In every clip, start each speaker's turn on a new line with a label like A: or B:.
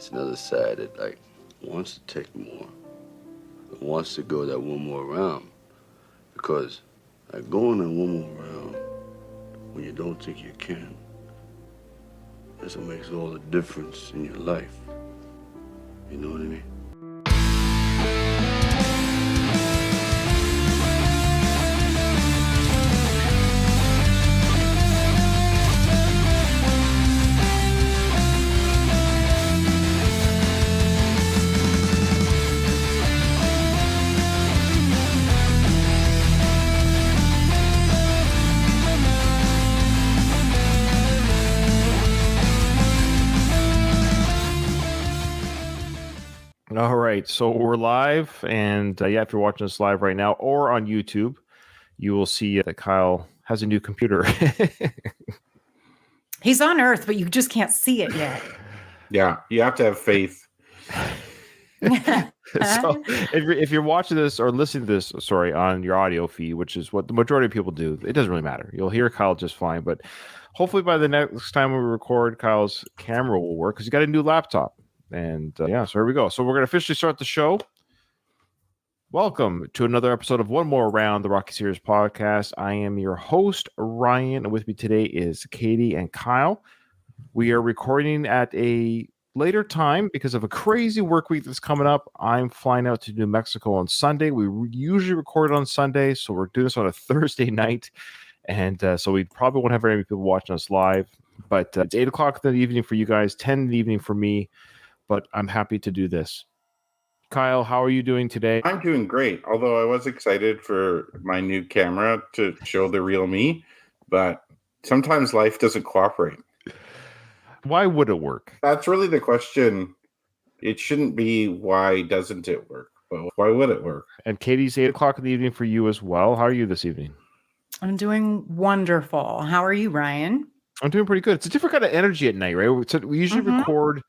A: It's another side that like wants to take more, but wants to go that one more round. Because like going that one more round when you don't think you can, that's what makes all the difference in your life. You know what I mean?
B: All right, so we're live, and if you're watching us live right now or on YouTube, you will see that Kyle has a new computer.
C: He's on Earth, but you just can't see it yet.
D: Yeah, you have to have faith.
B: So if you're watching this or listening to this, on your audio feed, which is what the majority of people do, it doesn't really matter. You'll hear Kyle just fine, but hopefully by the next time we record, Kyle's camera will work because he got a new laptop. And so here we go. So we're going to officially start the show. Welcome to another episode of One More Round, the Rocky Series podcast. I am your host, Ryan, and with me today is Katie and Kyle. We are recording at a later time because of a crazy work week that's coming up. I'm flying out to New Mexico on Sunday. We usually record on Sunday, so we're doing this on a Thursday night. And so we probably won't have very many people watching us live. But it's 8 o'clock in the evening for you guys, 10 in the evening for me. But I'm happy to do this. Kyle, how are you doing today?
D: I'm doing great, although I was excited for my new camera to show the real me, but sometimes life doesn't cooperate.
B: Why would it work?
D: That's really the question. It shouldn't be why doesn't it work, but why would it work?
B: And Katie's 8 o'clock in the evening for you as well. How are you this evening?
C: I'm doing wonderful. How are you, Ryan?
B: I'm doing pretty good. It's a different kind of energy at night, right? So we usually record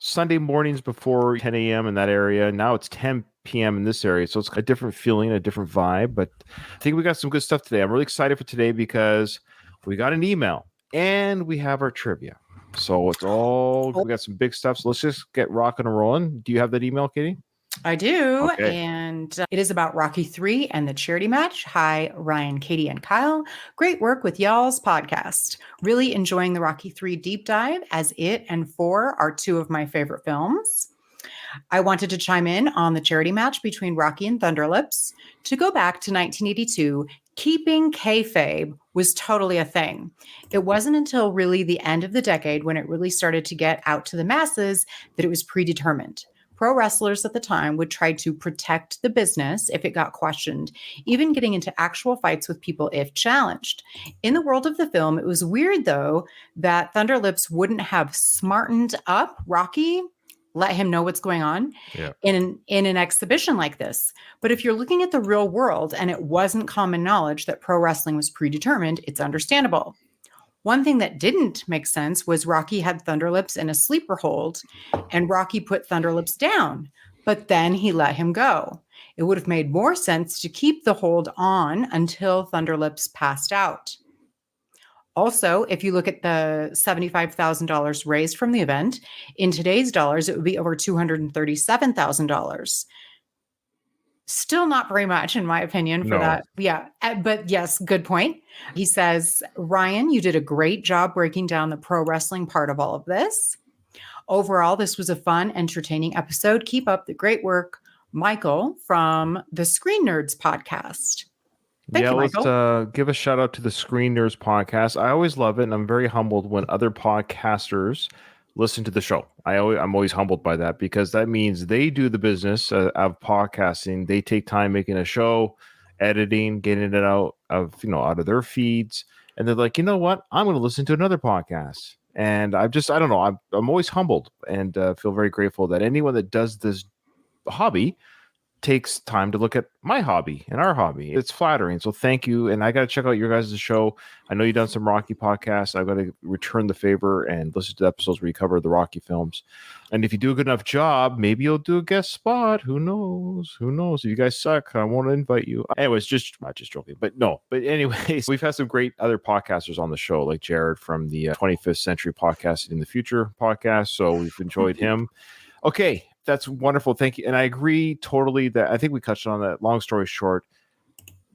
B: Sunday mornings before 10 a.m. in that area. Now it's 10 p.m. in this area. So it's a different feeling, a different vibe. But I think we got some good stuff today. I'm really excited for today because we got an email and we have our trivia. So we got some big stuff. So let's just get rocking and rolling. Do you have that email, Katie?
C: I do.
B: Okay.
C: And it is about Rocky III and the charity match. Hi, Ryan, Katie, and Kyle. Great work with y'all's podcast. Really enjoying the Rocky III deep dive, as it and 4 are 2 of my favorite films. I wanted to chime in on the charity match between Rocky and Thunderlips. To go back to 1982, keeping kayfabe was totally a thing. It wasn't until really the end of the decade when it really started to get out to the masses that it was predetermined. Pro wrestlers at the time would try to protect the business if it got questioned, even getting into actual fights with people if challenged. In the world of the film, it was weird, though, that Thunderlips wouldn't have smartened up Rocky, let him know what's going on in an exhibition like this. But if you're looking at the real world and it wasn't common knowledge that pro wrestling was predetermined, it's understandable. One thing that didn't make sense was Rocky had Thunderlips in a sleeper hold, and Rocky put Thunderlips down, but then he let him go. It would have made more sense to keep the hold on until Thunderlips passed out. Also, if you look at the $75,000 raised from the event, in today's dollars, it would be over $237,000. Still not very much, in my opinion, for that. Yeah. But yes, good point. He says, Ryan, you did a great job breaking down the pro wrestling part of all of this. Overall, this was a fun, entertaining episode. Keep up the great work, Michael from the Screen Nerds podcast. Thank you, Michael.
B: Let's give a shout out to the Screen Nerds podcast. I always love it, and I'm very humbled when other podcasters listen to the show. I'm always humbled by that because that means they do the business of podcasting. They take time making a show, editing, getting it out of their feeds, and they're like, you know what? I'm going to listen to another podcast. And I don't know. I'm always humbled and feel very grateful that anyone that does this hobby takes time to look at my hobby and our hobby. It's flattering. So thank you. And I got to check out your guys' show. I know you've done some Rocky podcasts. I've got to return the favor and listen to the episodes where you cover the Rocky films. And if you do a good enough job, maybe you'll do a guest spot. Who knows? Who knows? If you guys suck, I won't invite you. Anyways, not just joking. But no. But anyways, we've had some great other podcasters on the show, like Jared from the 25th Century Podcasting in the Future podcast. So we've enjoyed him. Okay. That's wonderful. Thank you. And I agree totally that I think we touched on that. Long story short,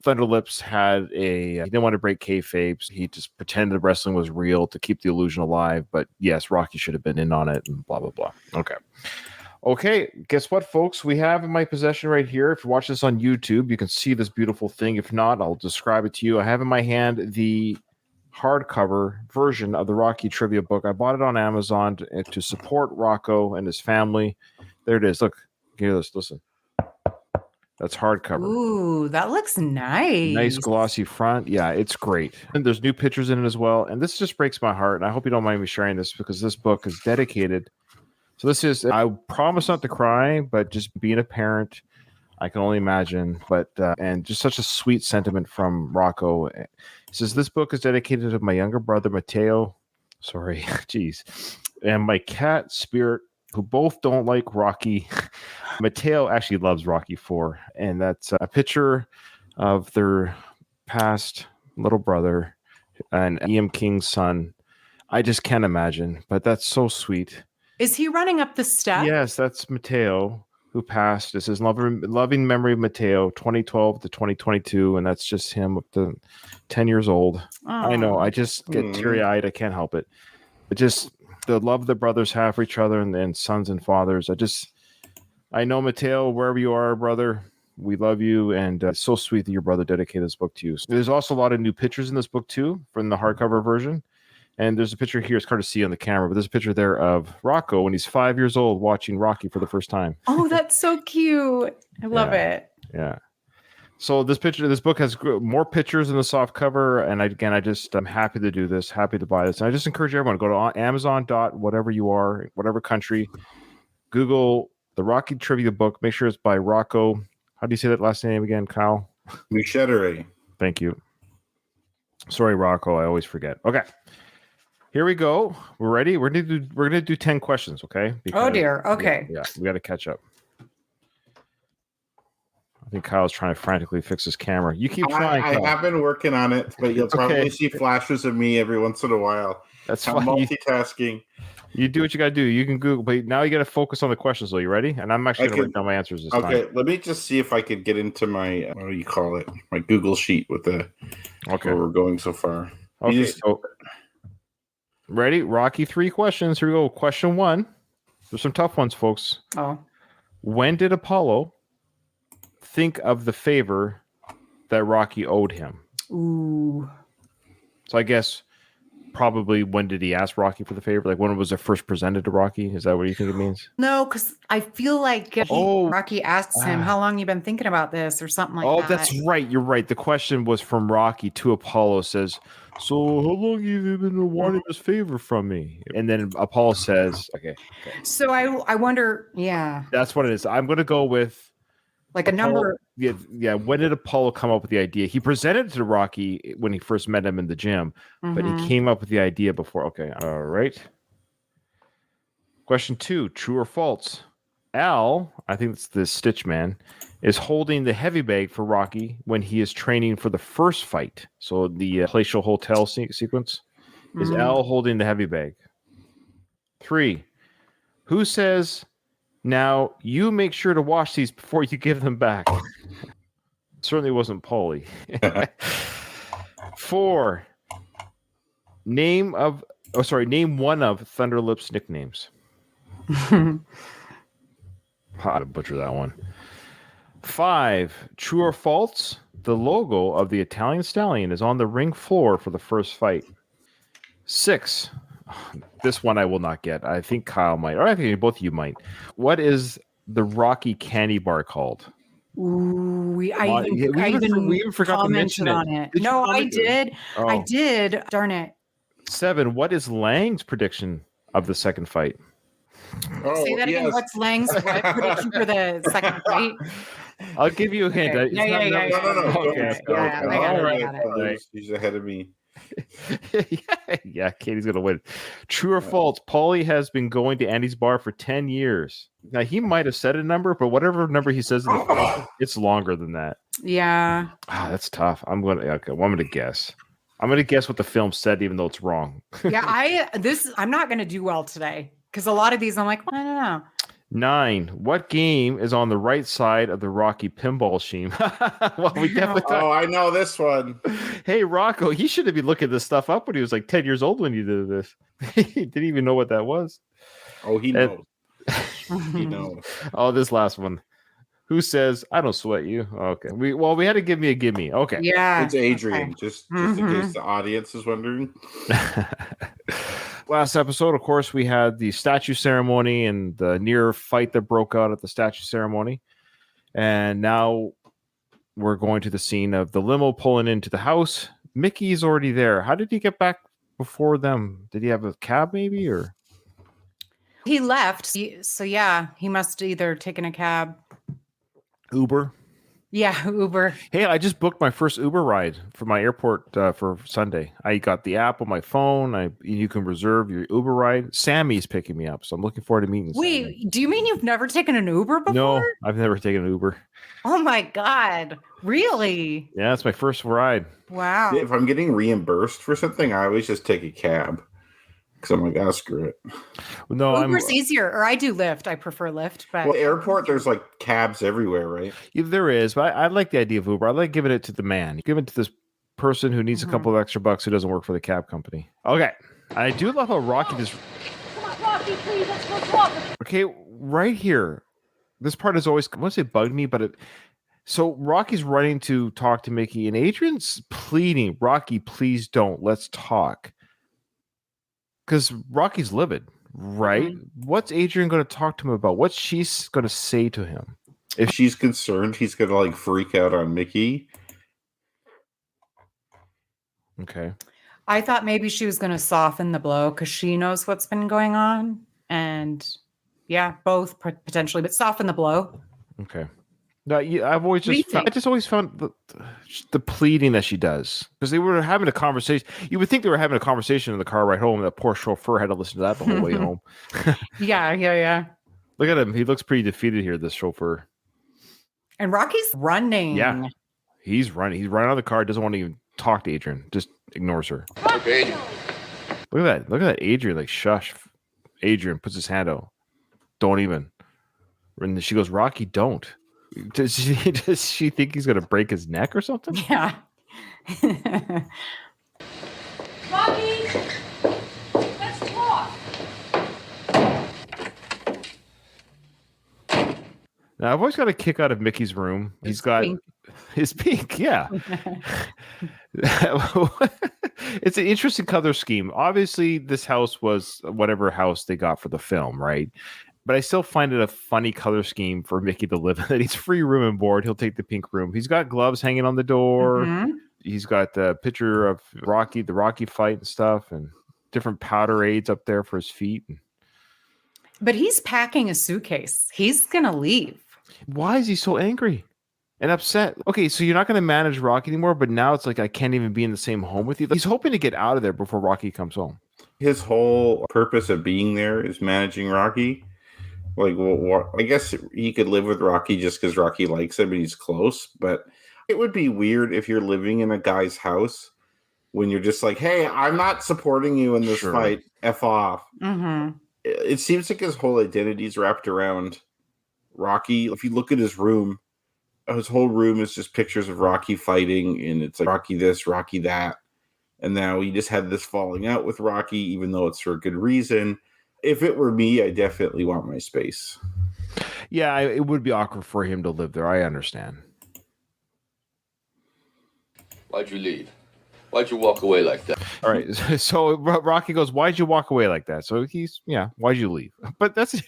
B: Thunderlips had he didn't want to break kayfabe. He just pretended wrestling was real to keep the illusion alive. But yes, Rocky should have been in on it and blah, blah, blah. Okay. Guess what, folks? We have in my possession right here. If you watch this on YouTube, you can see this beautiful thing. If not, I'll describe it to you. I have in my hand the hardcover version of the Rocky trivia book. I bought it on Amazon to support Rocco and his family. There it is. Look, hear this. Listen. That's hardcover.
C: Ooh, that looks nice.
B: Nice glossy front. Yeah, it's great. And there's new pictures in it as well. And this just breaks my heart. And I hope you don't mind me sharing this because this book is dedicated. So this is, I promise not to cry, but just being a parent, I can only imagine. But, and just such a sweet sentiment from Rocco. It says, this book is dedicated to my younger brother, Mateo. Sorry, geez. And my cat, Spirit, who both don't like Rocky. Mateo actually loves Rocky 4, and that's a picture of their past little brother and Ian King's son. I just can't imagine, but that's so sweet.
C: Is he running up the steps?
B: Yes, that's Mateo, who passed. This is loving memory of Mateo, 2012 to 2022, and that's just him up to 10 years old.
C: Oh.
B: I know, I just get teary-eyed. I can't help it. But just the love the brothers have for each other and sons and fathers. I know, Mateo, wherever you are, brother, we love you. And it's so sweet that your brother dedicated this book to you. So there's also a lot of new pictures in this book, too, from the hardcover version. And there's a picture here. It's hard to see on the camera, but there's a picture there of Rocco when he's 5 years old watching Rocky for the first time.
C: Oh, that's so cute. I love it.
B: Yeah. So this book has more pictures in the soft cover. And I'm happy to do this, happy to buy this. And I just encourage everyone to go to Amazon. Whatever you are, whatever country, Google the Rocky trivia book. Make sure it's by Rocco. How do you say that last name again, Kyle?
D: Mouchedere.
B: Thank you. Sorry, Rocco. I always forget. Okay. Here we go. We're ready. We're gonna do 10 questions, okay?
C: Oh dear. Okay.
B: Yeah, we got to catch up. I think Kyle's trying to frantically fix his camera. You keep trying.
D: I have been working on it, but you'll probably see flashes of me every once in a while.
B: That's
D: I'm
B: fine.
D: multitasking.
B: You do what you got to do. You can Google, but now you got to focus on the questions. So you ready? And I'm actually going to write down my answers this time.
D: Okay, let me just see if I could get into my what do you call it? My Google sheet with the where we're going so far.
B: Okay, so ready? Rocky 3 questions. Here we go. Question 1. There's some tough ones, folks.
C: Oh.
B: When did Apollo think of the favor that Rocky owed him?
C: Ooh.
B: So I guess probably when did he ask Rocky for the favor? Like when was it first presented to Rocky? Is that what you think it means?
C: No, because I feel like Rocky asks him, how long you been thinking about this or something like that.
B: Oh, that's right. You're right. The question was from Rocky to Apollo. Says, so how long have you been wanting this favor from me? And then Apollo says, okay.
C: So I wonder, yeah.
B: That's what it is. I'm going to go with
C: like Apollo, a number.
B: Yeah. When did Apollo come up with the idea? He presented it to Rocky when he first met him in the gym, but he came up with the idea before. Okay. All right. Question 2, true or false? Al, I think it's the Stitch Man, is holding the heavy bag for Rocky when he is training for the first fight. So the palatial hotel sequence. Is Al holding the heavy bag? 3, who says, now you make sure to wash these before you give them back? Certainly wasn't Paulie. 4, name one of Thunderlip's nicknames. How to butcher that one. 5, true or false? The logo of the Italian Stallion is on the ring floor for the first fight. 6, this one I will not get. I think Kyle might, or I think both of you might. What is the Rocky candy bar called?
C: Ooh, we even forgot to mention it. No, I did. Oh. I did. Darn it.
B: 7, what is Lang's prediction of the second fight?
C: Say that again. What's Lang's prediction for the second fight?
B: I'll give you a hint.
C: Okay.
B: It's
C: Yeah,
B: not
C: yeah,
B: number-
C: yeah,
D: No, no, no.
B: Okay.
D: Don't.
C: Yeah, I got it, I got it.
D: Right. He's ahead of me.
B: Yeah, Katie's gonna win. True or false? Paulie has been going to Andy's bar for 10 years. Now he might have said a number, but whatever number he says in the film, it's longer than that.
C: Yeah.
B: Ah, that's tough. I'm gonna guess. I'm gonna guess what the film said, even though it's wrong.
C: Yeah, I'm not gonna do well today because a lot of these I'm like, I don't know.
B: 9. What game is on the right side of the Rocky pinball scheme? Well, we definitely
D: Oh, I know this one.
B: Hey, Rocco, he should have been looking this stuff up when he was like 10 years old when you did this. He didn't even know what that was.
D: Oh, he knows. He knows.
B: Oh, this last one. Who says, I don't sweat you? Okay. We had to give me a gimme. Okay.
C: Yeah.
D: It's Adrian,
C: Okay.
D: just in case the audience is wondering.
B: Last episode, of course, we had the statue ceremony and the near fight that broke out at the statue ceremony. And now we're going to the scene of the limo pulling into the house. Mickey's already there. How did he get back before them? Did he have a cab maybe or?
C: He left. So yeah, he must either taken a cab.
B: Uber?
C: Yeah, Uber.
B: Hey, I just booked my first Uber ride for my airport for Sunday. I got the app on my phone. You can reserve your Uber ride. Sammy's picking me up, so I'm looking forward to meeting Sammy.
C: Wait, do you mean you've never taken an Uber before?
B: No, I've never taken an Uber.
C: Oh my God. Really?
B: Yeah, it's my first ride.
C: Wow.
D: If I'm getting reimbursed for something, I always just take a cab because I'm like, screw it.
B: No,
C: Uber's easier, or I do Lyft. I prefer Lyft, but
D: Well, airport, there's like cabs everywhere, right?
B: Yeah, there is, but I like the idea of Uber. I like giving it to the man. Give it to this person who needs a couple of extra bucks who doesn't work for the cab company. Okay. I do love how Rocky just...
E: Come on, Rocky, please, let's go talk.
B: Okay, right here. This part has always, I won't say bugged me, but so Rocky's running to talk to Mickey, and Adrian's pleading, Rocky, please don't. Let's talk. Because Rocky's livid, right? What's Adrian going to talk to him about? What's she's going to say to him?
D: If she's concerned, he's gonna like freak out on Mickey.
B: Okay.
C: I thought maybe she was going to soften the blow because she knows what's been going on. And yeah, both potentially, but soften the blow.
B: Okay. No, I've always
C: What do you
B: just, I
C: think?
B: just always found the pleading that she does because they were having a conversation. You would think they were having a conversation in the car ride home. That poor chauffeur had to listen to that the whole way home.
C: Yeah.
B: Look at him. He looks pretty defeated here, this chauffeur.
C: And Rocky's running.
B: Yeah. He's running. He's running out of the car. Doesn't want to even talk to Adrian. Just ignores her.
A: Okay.
B: Look at that. Look at that. Adrian, like, shush. Adrian puts his hand out. Don't even. And she goes, Rocky, don't. Does she think he's going to break his neck or something?
C: Yeah.
E: Rocky, let's talk.
B: Now, I've always got a kick out of Mickey's room. He's
C: It's
B: got
C: pink.
B: his pink, yeah. It's an interesting color scheme. Obviously, this house was whatever house they got for the film, right? But I still find it a funny color scheme for Mickey to live in. That he's free room and board. He'll take the pink room. He's got gloves hanging on the door.
C: Mhm.
B: He's got the picture of Rocky, the Rocky fight and stuff, and different powder aids up there for his feet.
C: But he's packing a suitcase. He's going to leave.
B: Why is he so angry and upset? Okay, so you're not going to manage Rocky anymore, but now it's like I can't even be in the same home with you. He's hoping to get out of there before Rocky comes home.
D: His whole purpose of being there is managing Rocky. Like, well, I guess he could live with Rocky just because Rocky likes him and he's close. But it would be weird if you're living in a guy's house when you're just like, hey, I'm not supporting you in this
B: Sure.
D: fight. F off.
C: Mm-hmm.
D: It seems like his whole identity is wrapped around Rocky. If you look at his room, his whole room is just pictures of Rocky fighting, and it's like Rocky this, Rocky that. And now he just had this falling out with Rocky, even though it's for a good reason. If it were me, I definitely want my space.
B: Yeah, it would be awkward for him to live there. I understand.
A: Why'd you leave? Why'd you walk away like that?
B: All right. So Rocky goes, why'd you walk away like that? So he's, yeah, why'd you leave? But that's,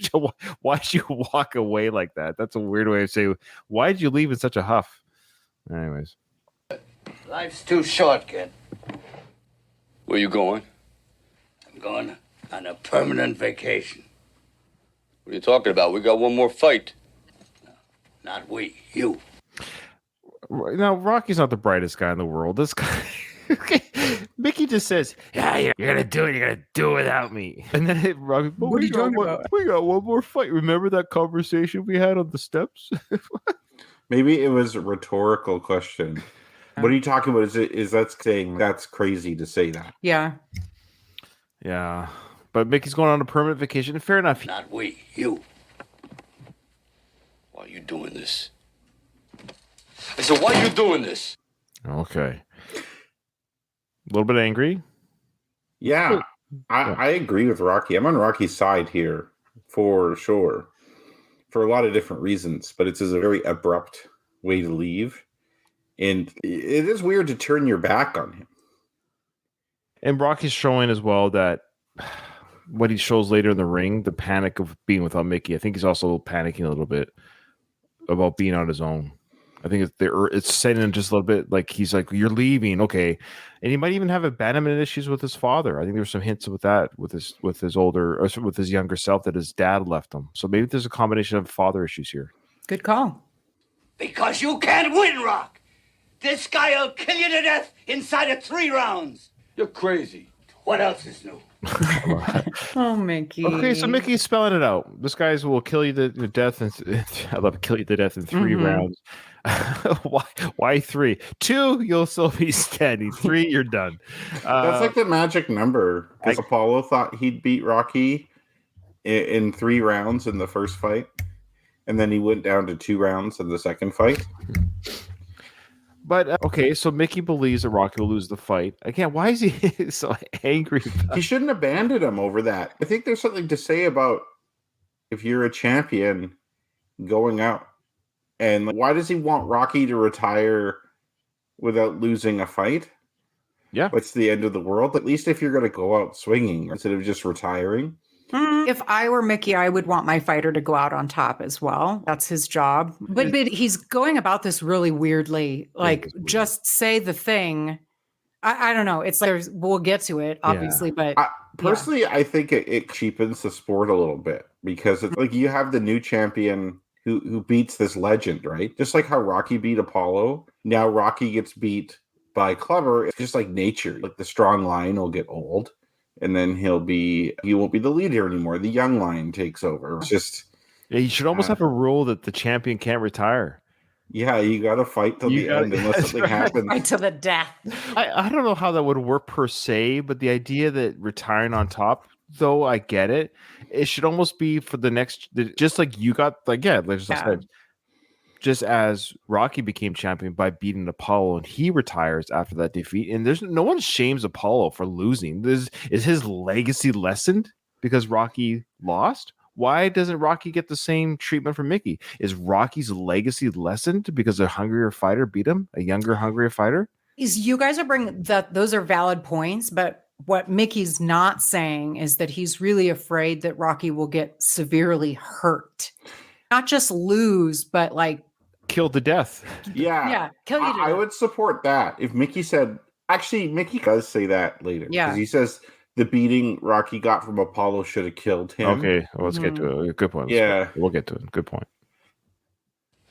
B: why'd you walk away like that? That's a weird way of saying, why'd you leave in such a huff? Anyways.
F: Life's too short, kid.
A: Where you going?
F: I'm going on a permanent vacation.
A: What are you talking about? We got one more fight.
F: Not we, you.
B: Now, Rocky's not the brightest guy in the world. This guy, okay, Mickey just says, "Yeah, you're gonna do it. You're gonna do it without me." And then Rocky, but
C: What are you talking about?
B: We got one more fight. Remember that conversation we had on the steps?
D: Maybe it was a rhetorical question. What are you talking about? Is that saying that's crazy to say that?
C: Yeah.
B: Yeah, but Mickey's going on a permanent vacation. Fair enough.
F: Not we, you.
A: Why are you doing this? I said, why are you doing this?
B: Okay. A little bit angry.
D: Yeah, I agree with Rocky. I'm on Rocky's side here for sure, for a lot of different reasons. But it's a very abrupt way to leave, and it is weird to turn your back on him.
B: And Rocky's showing as well that what he shows later in the ring, the panic of being without Mickey. I think he's also panicking a little bit about being on his own. I think it's setting him just a little bit like he's like, you're leaving, okay, and he might even have abandonment issues with his father. I think there's some hints with that with his younger self that his dad left him. So maybe there's a combination of father issues here.
C: Good call.
F: Because you can't win, Rock. This guy'll kill you to death inside of 3 rounds.
A: You're crazy.
F: What else is new?
C: Oh, Mickey.
B: Okay, so Mickey's spelling it out. This guy's will kill you to death, and I love kill you to death in 3 rounds. Why 3? 2, you'll still be standing. 3, you're done.
D: That's like the magic number. Because Apollo thought he'd beat Rocky in 3 rounds in the first fight, and then he went down to 2 rounds in the second fight.
B: But okay, so Mickey believes that Rocky will lose the fight. Again, why is he so angry about
D: He shouldn't abandon him over that. I think there's something to say about if you're a champion going out. And why does he want Rocky to retire without losing a fight?
B: Yeah.
D: What's the end of the world? At least if you're going to go out swinging instead of just retiring.
C: If I were Mickey, I would want my fighter to go out on top as well. That's his job. But he's going about this really weirdly. Like, just say the thing. I don't know. It's like we'll get to it, obviously, but
D: personally, I think it cheapens the sport a little bit because it's like you have the new champion who beats this legend, right? Just like how Rocky beat Apollo. Now Rocky gets beat by Clubber. It's just like nature. Like the strong lion will get old. And then he won't be the leader anymore. The young lion takes over. It's just
B: you should almost have a rule that the champion can't retire.
D: Yeah, you got to fight till the end unless something happens.
C: Fight to the death.
B: I don't know how that would work per se, but the idea that retiring on top, though, I get it. It should almost be for the next, just like you got, like, said, just as Rocky became champion by beating Apollo and he retires after that defeat, and there's no one shames Apollo for losing. Is his legacy lessened because Rocky lost? Why doesn't Rocky get the same treatment from Mickey? Is Rocky's legacy lessened because a hungrier fighter beat him, a younger, hungrier fighter?
C: You guys are bringing that; those are valid points, but what Mickey's not saying is that he's really afraid that Rocky will get severely hurt, not just lose, but like
B: killed to death.
D: Yeah,
C: kill you to
D: I
C: death.
D: would support that if Mickey said. Actually, Mickey does say that later.
C: Yeah,
D: because he says the beating Rocky got from Apollo should have killed him.
B: Okay, well, let's get to it. Good point.
D: Yeah,
B: we'll get to it. Good point.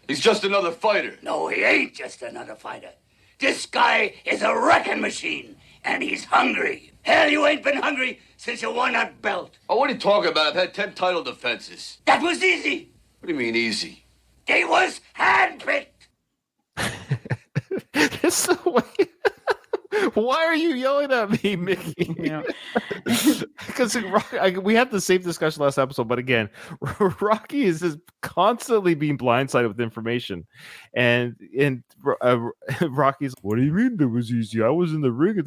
A: He's just another fighter.
F: No, he ain't just another fighter. This guy is a wrecking machine, and he's hungry. Hell, you ain't been hungry since you won that belt.
A: Oh, what are you talking about? I've had 10 title defenses.
F: That was easy.
A: What do you mean easy?
F: They was handpicked.
B: That's the way. Why are you yelling at me, Mickey? Because we had the same discussion last episode, but again, Rocky is just constantly being blindsided with information, and Rocky's, what do you mean that was easy? I was in the ring, and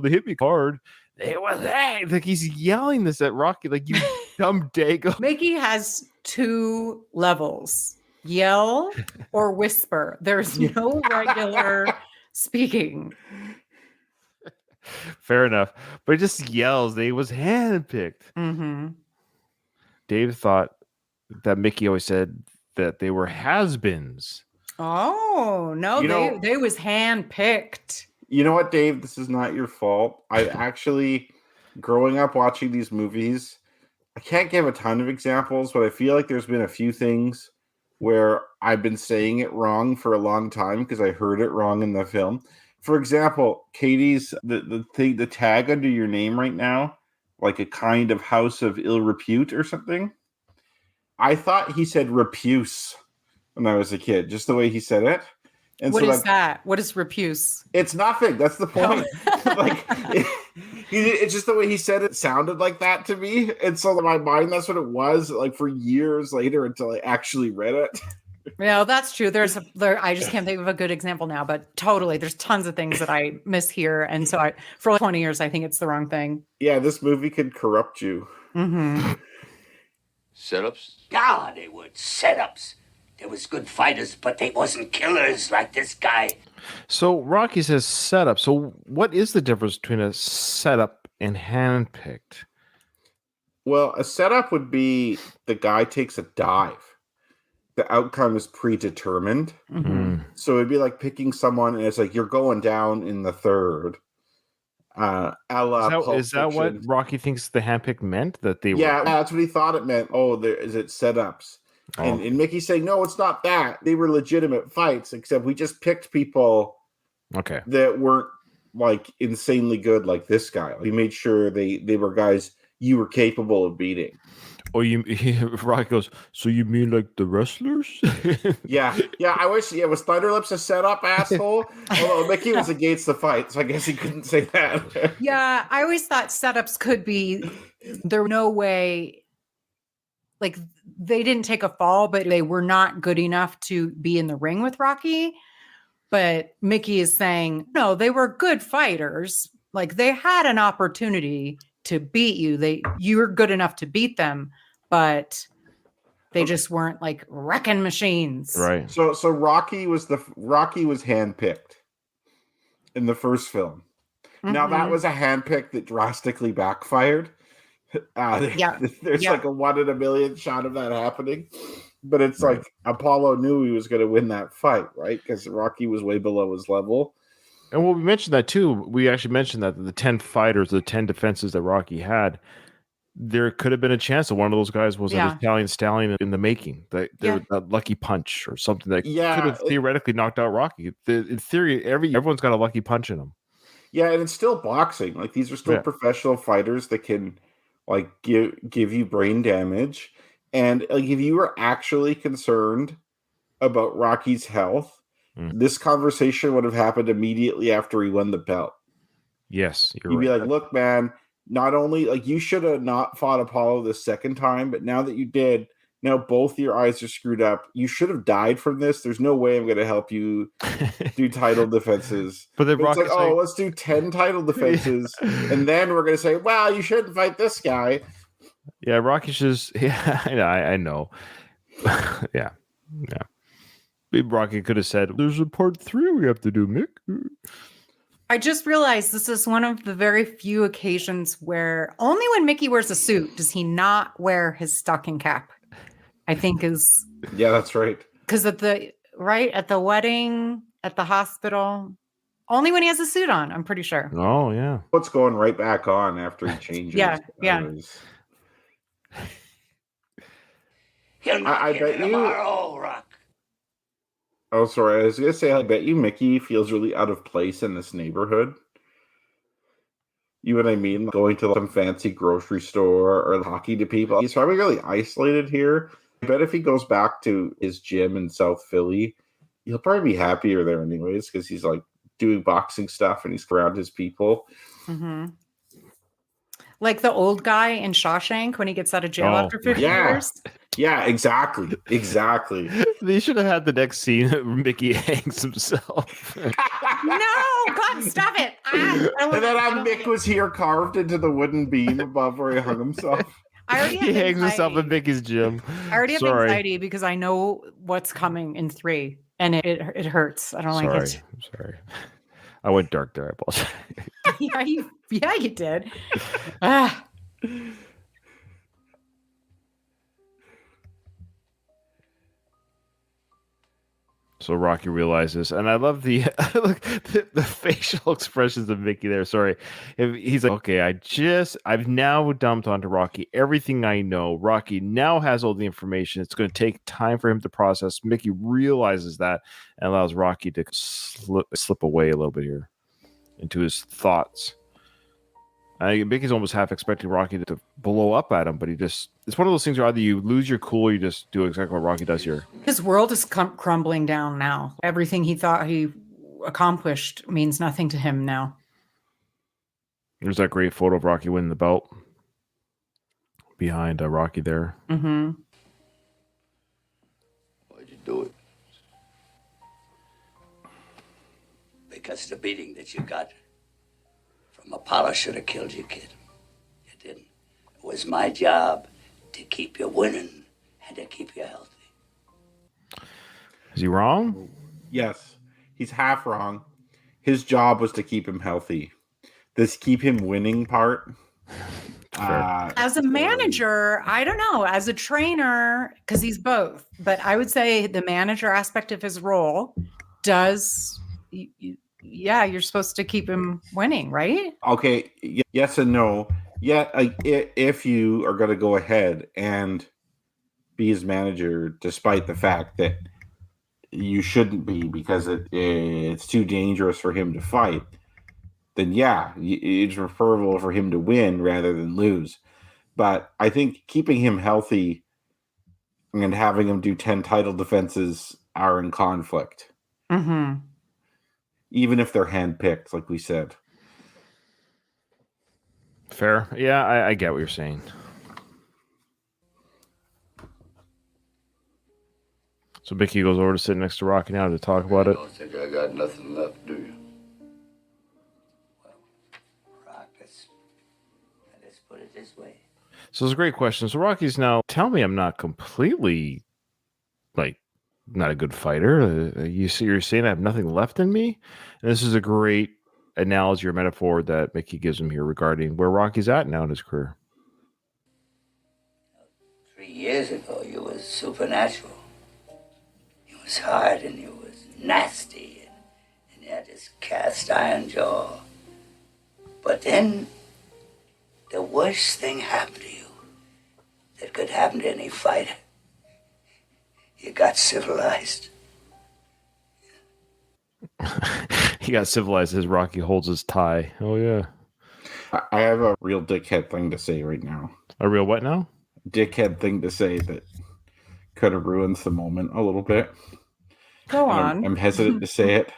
B: they hit me hard. It was that. Like he's yelling this at Rocky, like, you dumb dago.
C: Mickey has 2 levels: yell or whisper. There's no regular speaking.
B: Fair enough, but he just yells that he was handpicked.
C: Mm-hmm.
B: Dave thought that Mickey always said that they were has-beens.
C: Oh no, they was handpicked.
D: You know what, Dave? This is not your fault. I actually, growing up watching these movies, I can't give a ton of examples, but I feel like there's been a few things where I've been saying it wrong for a long time because I heard it wrong in the film. For example, Katie's the tag under your name right now, like a kind of house of ill repute or something. I thought he said repuse when I was a kid, just the way he said it. And
C: What
D: so
C: is that? What is repuse?
D: It's nothing. That's the point. Like, it's just the way he said it sounded like that to me. And so in my mind, that's what it was, like, for years later until I actually read it.
C: No, that's true. I just can't think of a good example now, but totally, there's tons of things that I mishear, and so for 20 years, I think it's the wrong thing.
D: Yeah, this movie could corrupt you.
C: Mm-hmm.
A: Setups?
F: God, they were setups. There was good fighters, but they wasn't killers like this guy.
B: So Rocky says setup. So what is the difference between a setup and handpicked?
D: Well, a setup would be the guy takes a dive. The outcome is predetermined.
C: Mm-hmm.
D: So it'd be like picking someone, and it's like you're going down in the third. A la Pulp
B: Is that what
D: Fiction.
B: Rocky thinks the handpicked meant? That they
D: Yeah,
B: were.
D: that's what he thought it meant. Oh, is it setups?
B: Oh.
D: And Mickey's saying, no, it's not that. They were legitimate fights, except we just picked people
B: Okay.
D: that weren't like insanely good like this guy. We made sure they were guys you were capable of beating.
B: Oh, Rocky goes, so you mean like the wrestlers?
D: Yeah. I wish. Yeah, was Thunderlips a setup, asshole? Although Mickey was against the fight, so I guess he couldn't say that.
C: Yeah, I always thought setups could be. There were no way. Like, they didn't take a fall, but they were not good enough to be in the ring with Rocky. But Mickey is saying, no, they were good fighters. Like, they had an opportunity to beat you. You were good enough to beat them, but they just weren't like wrecking machines.
B: Right.
D: So Rocky was handpicked in the first film. Now that
C: Mhm.
D: was a handpick that drastically backfired. There's like a 1 in a million shot of that happening, but it's
B: Right.
D: like Apollo knew he was going to win that fight, right? Because Rocky was way below his level.
B: And well, we mentioned that too. We actually mentioned that the 10 fighters, the 10 defenses that Rocky had, there could have been a chance that one of those guys was an Italian stallion in the making. That lucky punch or something that could have theoretically knocked out Rocky. In theory, everyone's got a lucky punch in them.
D: Yeah, and it's still boxing. Like, these are still professional fighters that can like give you brain damage. And like, if you were actually concerned about Rocky's health, this conversation would have happened immediately after he won the belt.
B: Yes,
D: you'd be like, look, man, not only like you should have not fought Apollo the second time, but now that you did, now both your eyes are screwed up. You should have died from this. There's no way I'm going to help you do title defenses.
B: But then
D: it's like, let's do 10 title defenses, and then we're going to say, well, you shouldn't fight this guy.
B: Yeah, Rocky's just I know. yeah. Maybe Rocky could have said, "There's a part 3 we have to do, Mick."
C: I just realized this is one of the very few occasions where only when Mickey wears a suit does he not wear his stocking cap. I think is
D: that's right.
C: Because at the wedding, at the hospital, only when he has a suit on, I'm pretty sure.
B: Oh yeah.
D: What's going right back on after he changes?
C: Yeah.
F: I bet you tomorrow, Rock.
D: Oh, sorry. I was going to say, I bet you Mickey feels really out of place in this neighborhood. You know what I mean? Going to some fancy grocery store or talking to people. He's probably really isolated here. I bet if he goes back to his gym in South Philly, he'll probably be happier there anyways, because he's like doing boxing stuff and he's around his people.
C: Mm-hmm. Like the old guy in Shawshank when he gets out of jail after 50 years.
D: Yeah, exactly.
B: They should have had the next scene where Mickey hangs himself.
C: No, God, stop it.
D: And then Mick was here carved into the wooden beam above where he hung himself.
B: He hangs himself in Mickey's gym.
C: I already have anxiety because I know what's coming in 3, and it hurts. I don't like it.
B: I'm sorry. I went dark there. I apologize.
C: yeah, you did.
B: So Rocky realizes, and I love the the facial expressions of Mickey there. Sorry, he's like, okay, I've now dumped onto Rocky everything I know. Rocky now has all the information. It's going to take time for him to process. Mickey realizes that and allows Rocky to slip away a little bit here into his thoughts. Mickey's almost half expecting Rocky to blow up at him, but it's one of those things where either you lose your cool or you just do exactly what Rocky does here.
C: His world is crumbling down now. Everything he thought he accomplished means nothing to him now.
B: There's that great photo of Rocky winning the belt behind Rocky there.
C: Mm-hmm.
A: Why'd you do it?
F: Because the beating that you got from Apollo should have killed you, kid. You didn't. It was my job to keep you winning and to keep you healthy.
B: Is he wrong?
D: Yes, he's half wrong. His job was to keep him healthy. This keep him winning part.
C: As a manager, I don't know. As a trainer, because he's both, but I would say the manager aspect of his role does. Yeah, you're supposed to keep him winning, right?
D: Okay, yes and no. Yeah, if you are going to go ahead and be his manager, despite the fact that you shouldn't be because it's too dangerous for him to fight, then yeah, it's preferable for him to win rather than lose. But I think keeping him healthy and having him do 10 title defenses are in conflict.
C: Mm-hmm.
D: Even if they're handpicked, like we said.
B: Fair. Yeah, I get what you're saying. So Mickey goes over to sit next to Rocky now to talk about
A: I
B: it.
A: don't think I got nothing left, do you?
F: Rock, let's put it this way.
B: So it's a great question. So Rocky's now, tell me I'm not completely, not a good fighter. You're saying I have nothing left in me? And this is a great analogy or metaphor that Mickey gives him here regarding where Rocky's at now in his career.
F: 3 years ago, you was supernatural. You was hard and you was nasty and you had this cast iron jaw. But then the worst thing happened to you that could happen to any fighter. You got civilized.
B: He got civilized as Rocky holds his tie. Oh, yeah.
D: I have a real dickhead thing to say right now.
B: A real what now?
D: Dickhead thing to say that could have ruined the moment a little bit.
C: Go
D: And
C: on.
D: I'm hesitant to say it.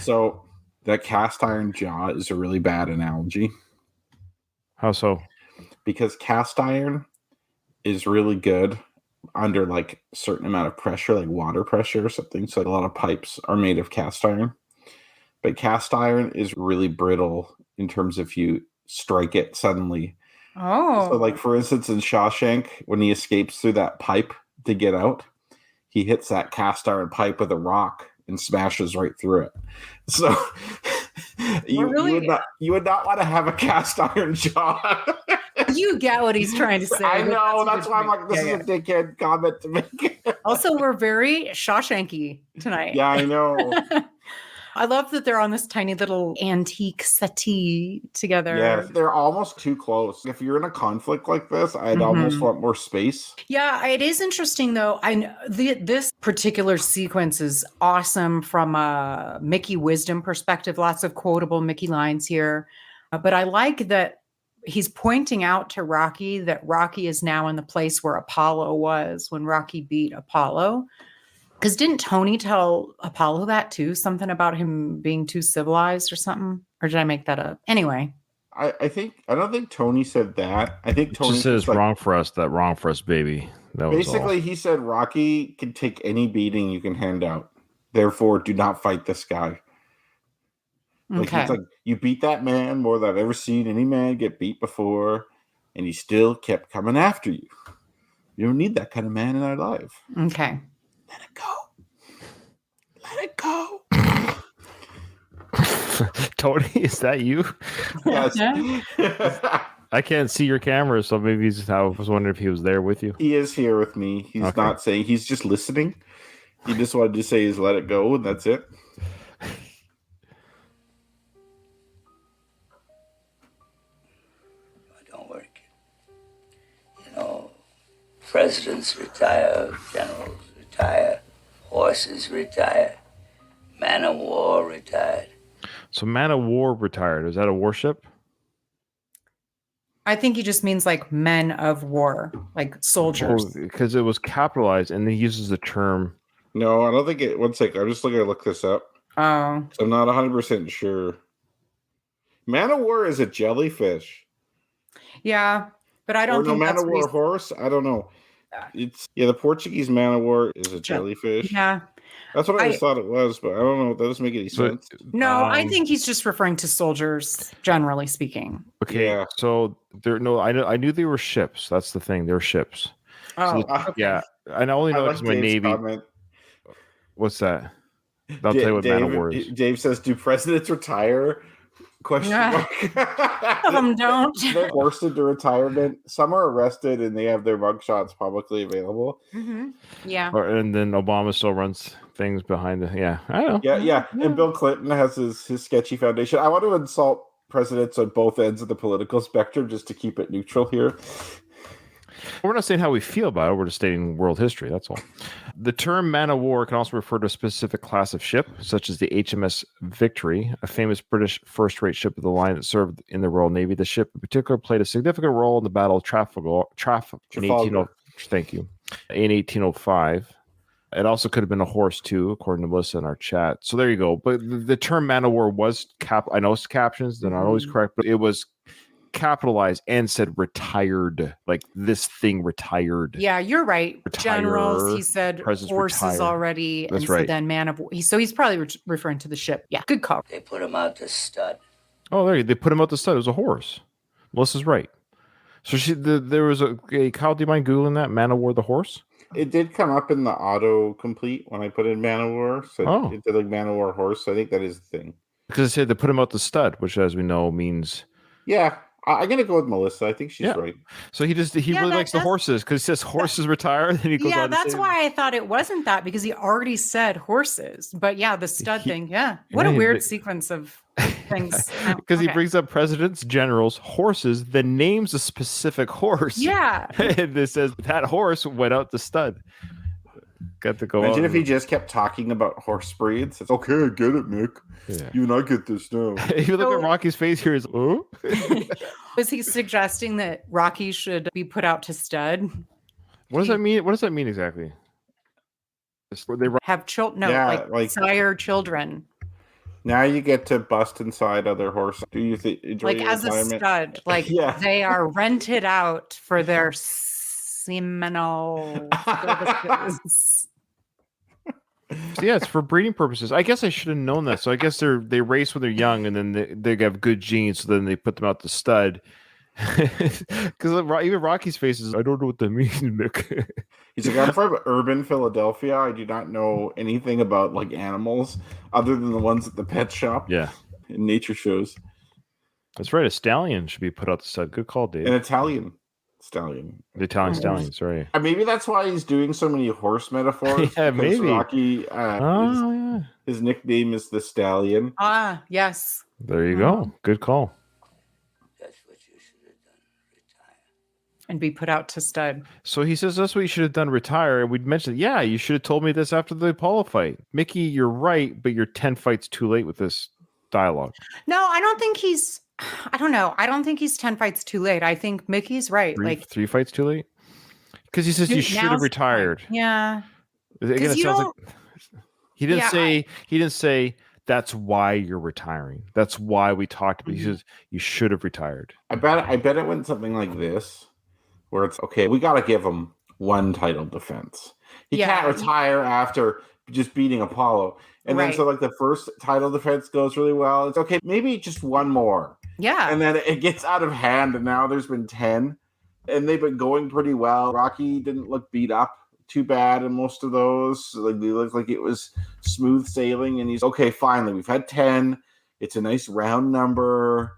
D: So that cast iron jaw is a really bad analogy
B: How so?
D: because cast iron is really good under like a certain amount of pressure, like water pressure or something. So a lot of pipes are made of cast iron. But cast iron is really brittle in terms of you strike it suddenly.
C: Oh.
D: So like for instance in Shawshank, when he escapes through that pipe to get out, he hits that cast iron pipe with a rock and smashes right through it. So you would not want to have a cast iron jaw.
C: You get what he's trying to say.
D: I
C: but
D: know,
C: a
D: that's
C: good
D: why I'm
C: point.
D: like, this is a dickhead comment to make.
C: Also, we're very Shawshanky tonight.
D: Yeah, I know.
C: I love that they're on this tiny little antique settee together.
D: Yes, they're almost too close. If you're in a conflict like this, I'd almost want more space.
C: Yeah, it is interesting though. This particular sequence is awesome from a Mickey wisdom perspective. Lots of quotable Mickey lines here. But I like that he's pointing out to Rocky that Rocky is now in the place where Apollo was when Rocky beat Apollo. Because didn't Tony tell Apollo that too? Something about him being too civilized or something? Or did I make that up? Anyway.
D: I don't think Tony said that. I think Tony
B: just says
D: like,
B: wrong for us, baby. That was
D: basically he said Rocky can take any beating you can hand out. Therefore, do not fight this guy. Like
C: Okay.
D: it's like you beat that man more than I've ever seen any man get beat before, and he still kept coming after you. You don't need that kind of man in our life.
C: Okay.
D: Let it go. Let it go.
B: Tony, is that you?
D: Yes.
B: I can't see your camera, so I was wondering if he was there with you.
D: He is here with me. He's
B: Okay.
D: not saying, he's just listening. You just wanted to say is let it go, and that's it.
F: Don't work. You know, presidents retire, generals retire, horses retire, man of war retired.
B: So Man of War retired. Is that a warship?
C: I think he just means like men of war, like soldiers.
B: Because it was capitalized, and he uses the term.
D: No, I don't think it. One second, I'm just looking to look this up.
C: Oh,
D: I'm not 100% sure. Man of War is a jellyfish.
C: yeah, but I don't think
D: Man
C: that's
D: of
C: what
D: War
C: he's-
D: horse. I don't know. It's the Portuguese Man of War is a jellyfish.
C: Yeah,
D: That's what I
C: I-
D: just thought it was, but I don't know. That doesn't make any
B: But,
D: sense.
C: no, I think he's just referring to soldiers, generally speaking.
B: Okay,
D: Yeah.
B: so I knew they were ships. That's the thing. They're ships.
C: Oh,
B: So
C: okay.
B: Yeah, I only know
D: I
B: because
D: like
B: my
D: Dave's
B: Navy.
D: comment.
B: What's that? I'll tell you what Man of War is.
D: Dave says, "Do presidents retire?" Question
C: Yeah.
D: mark.
C: Some of them don't.
D: They're forced into retirement. Some are arrested, and they have their mugshots publicly available.
C: Mhm. Yeah.
B: And then Obama still runs things behind the. Yeah, I don't know.
D: Yeah. And Bill Clinton has his sketchy foundation. I want to insult presidents on both ends of the political spectrum just to keep it neutral here.
B: We're not saying how we feel about it. We're just stating world history. That's all. The term man of war can also refer to a specific class of ship, such as the HMS Victory, a famous British first-rate ship of the line that served in the Royal Navy. The ship, in particular, played a significant role in the Battle of Trafalgar in 1805. Thank you. In 1805. It also could have been a horse too, according to Melissa in our chat. So there you go. But the term man of war was I know it's captions; they're not always correct, but it was capitalized and said retired, like this thing retired.
C: Yeah, you're right.
B: Retire,
C: Generals, he said
B: presidents
C: horses
B: retire.
C: already.
B: That's
C: and
B: right.
C: So then man of war. So he's probably referring to the ship. Yeah, good call.
F: They put him out to stud.
B: Oh, there they put him out the stud. It was a horse. Melissa's right. So there was a Kyle. Do you mind googling that man of war the horse?
D: It did come up in the auto complete when I put in Man of War. So it did like Man of War horse. So I think that is the thing.
B: Because it said they put him out the stud, which, as we know, means.
D: Yeah, I'm gonna go with Melissa. I think she's right.
B: So he really likes the horses because he says horses retire. Then he goes
C: Yeah,
B: on to
C: that's
B: say-
C: why I thought it wasn't that because he already said horses. But yeah, the stud thing. Yeah, what
B: Yeah,
C: a weird sequence of things.
B: Because he
C: Okay.
B: brings up presidents, generals, horses, then names a specific horse.
C: Yeah.
B: And it says that horse went out the stud. Got to go
D: Imagine
B: out.
D: if he just kept talking about horse breeds. It's okay, I get it, Nick.
B: Yeah.
D: You and I get this now.
B: If you look at Rocky's face here, is oh.
C: Was he suggesting that Rocky should be put out to stud?
B: What does that mean? What does that mean exactly? They
C: Have children? No,
D: Yeah,
C: like sire children.
D: Now you get to bust inside other horses. Do you enjoy
C: Like
D: your
C: as a
D: retirement?
C: stud. Like
D: Yeah.
C: they are rented out for their seminal services.
B: So yeah, it's for breeding purposes. I guess I should have known that. So I guess they race when they're young, and then they have good genes. So then they put them out the stud. Because even Rocky's face is, I don't know what that means, Nick.
D: He's like, I'm from urban Philadelphia. I do not know anything about like animals other than the ones at the pet shop.
B: Yeah,
D: in nature shows.
B: That's right. A stallion should be put out the stud. Good call, Dave.
D: An Italian stallion.
B: The Italian stallion. Sorry.
D: Maybe that's why he's doing so many horse metaphors.
B: Yeah,
D: because
B: maybe.
D: Rocky,
B: Yeah.
D: his nickname is the Stallion.
C: Ah, yes.
B: There you go. Good call.
C: And be put out to stud.
B: So he says that's what you should have done. Retire. And we'd mentioned, yeah, you should have told me this after the Apollo fight. Mickey, you're right, but you're 10 fights too late with this dialogue.
C: No, I don't think he's. I don't know. I don't think he's 10 fights too late. I think Mickey's right.
B: Three fights too late? Because he says you
C: Dude,
B: should
C: now's
B: have
C: the
B: retired.
C: time. Yeah.
B: Again,
C: 'Cause
B: it
C: you
B: sounds
C: don't-
B: like he didn't
C: Yeah,
B: say he didn't say that's why you're retiring. That's why we talked about. He says you should have retired.
D: I bet it went something like this, where it's okay. We got to give him one title defense. He
C: Yeah.
D: can't retire after just beating Apollo. And then
C: Right.
D: so like the first title defense goes really well. It's okay, maybe just one more.
C: Yeah.
D: And then it gets out of hand, and now there's been 10, and they've been going pretty well. Rocky didn't look beat up too bad in most of those. Like they looked like it was smooth sailing, and he's okay. Finally, we've had 10. It's a nice round number.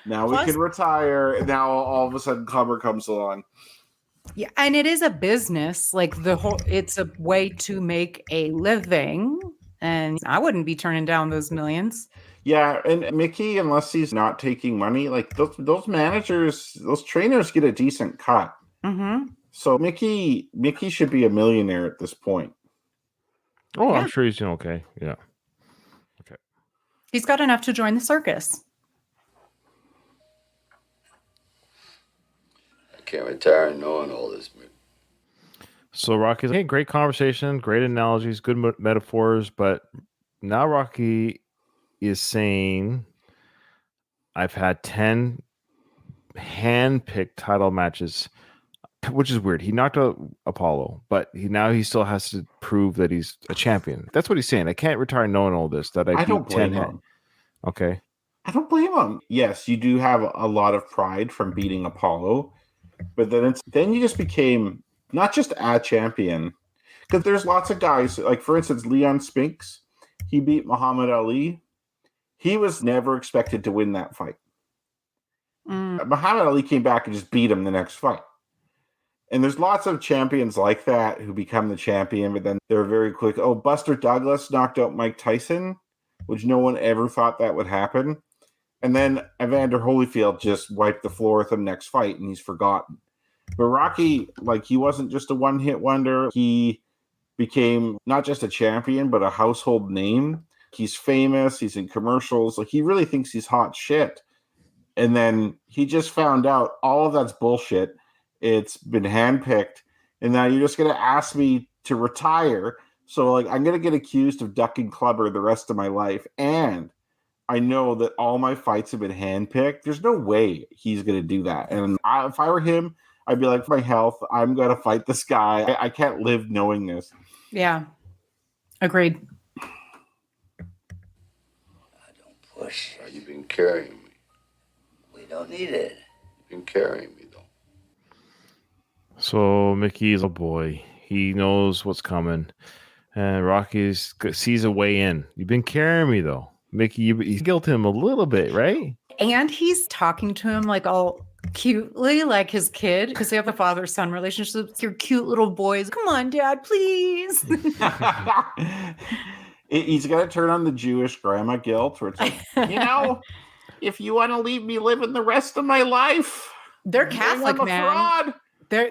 D: Now
C: Plus-
D: we can retire. And now all of a sudden, Clubber comes along.
C: Yeah, and it is a business. Like it's a way to make a living. And I wouldn't be turning down those millions.
D: Yeah, and Mickey, unless he's not taking money, like those managers, those trainers get a decent cut.
C: Mm-hmm.
D: So Mickey should be a millionaire at this point.
B: Oh,
C: Yeah.
B: I'm sure he's doing okay. Yeah.
C: He's got enough to join the circus.
A: I can't retire knowing all this.
B: So Rocky's hey, great conversation, great analogies, good metaphors, but now Rocky is saying I've had 10 hand-picked title matches, which is weird. He knocked out Apollo, but he still has to prove that he's a champion. That's what he's saying. I can't retire knowing all this. That I
D: don't
B: beat 10
D: blame him.
B: Okay.
D: I don't blame him. Yes, you do have a lot of pride from beating Apollo, but then you just became not just a champion, because there's lots of guys, like for instance, Leon Spinks, he beat Muhammad Ali. He was never expected to win that fight. Muhammad Ali came back and just beat him the next fight. And there's lots of champions like that who become the champion, but then they're very quick. Oh, Buster Douglas knocked out Mike Tyson, which no one ever thought that would happen. And then Evander Holyfield just wiped the floor with him next fight, and he's forgotten. But Rocky, like, he wasn't just a one-hit wonder. He became not just a champion, but a household name. He's famous. He's in commercials. Like, he really thinks he's hot shit. And then he just found out all of that's bullshit. It's been handpicked. And now you're just going to ask me to retire. So, like, I'm going to get accused of ducking clubber the rest of my life. And I know that all my fights have been handpicked. There's no way he's going to do that. And if I were him, I'd be like, for my health, I'm going to fight this guy. I can't live knowing this.
C: Yeah. Agreed.
F: I don't push.
A: You've been carrying me.
F: We don't need it.
A: You've been carrying me, though.
B: So Mickey's a boy. He knows what's coming. And Rocky sees a way in. You've been carrying me, though. Mickey, you guilt him a little bit, right?
C: And he's talking to him like all cutely, like his kid, because they have the father-son relationship. Your cute little boys. Come on, Dad, please.
D: He's going to turn on the Jewish grandma guilt, where it's like, if you want to leave me living the rest of my life,
C: they're Catholic, man.
D: Fraud.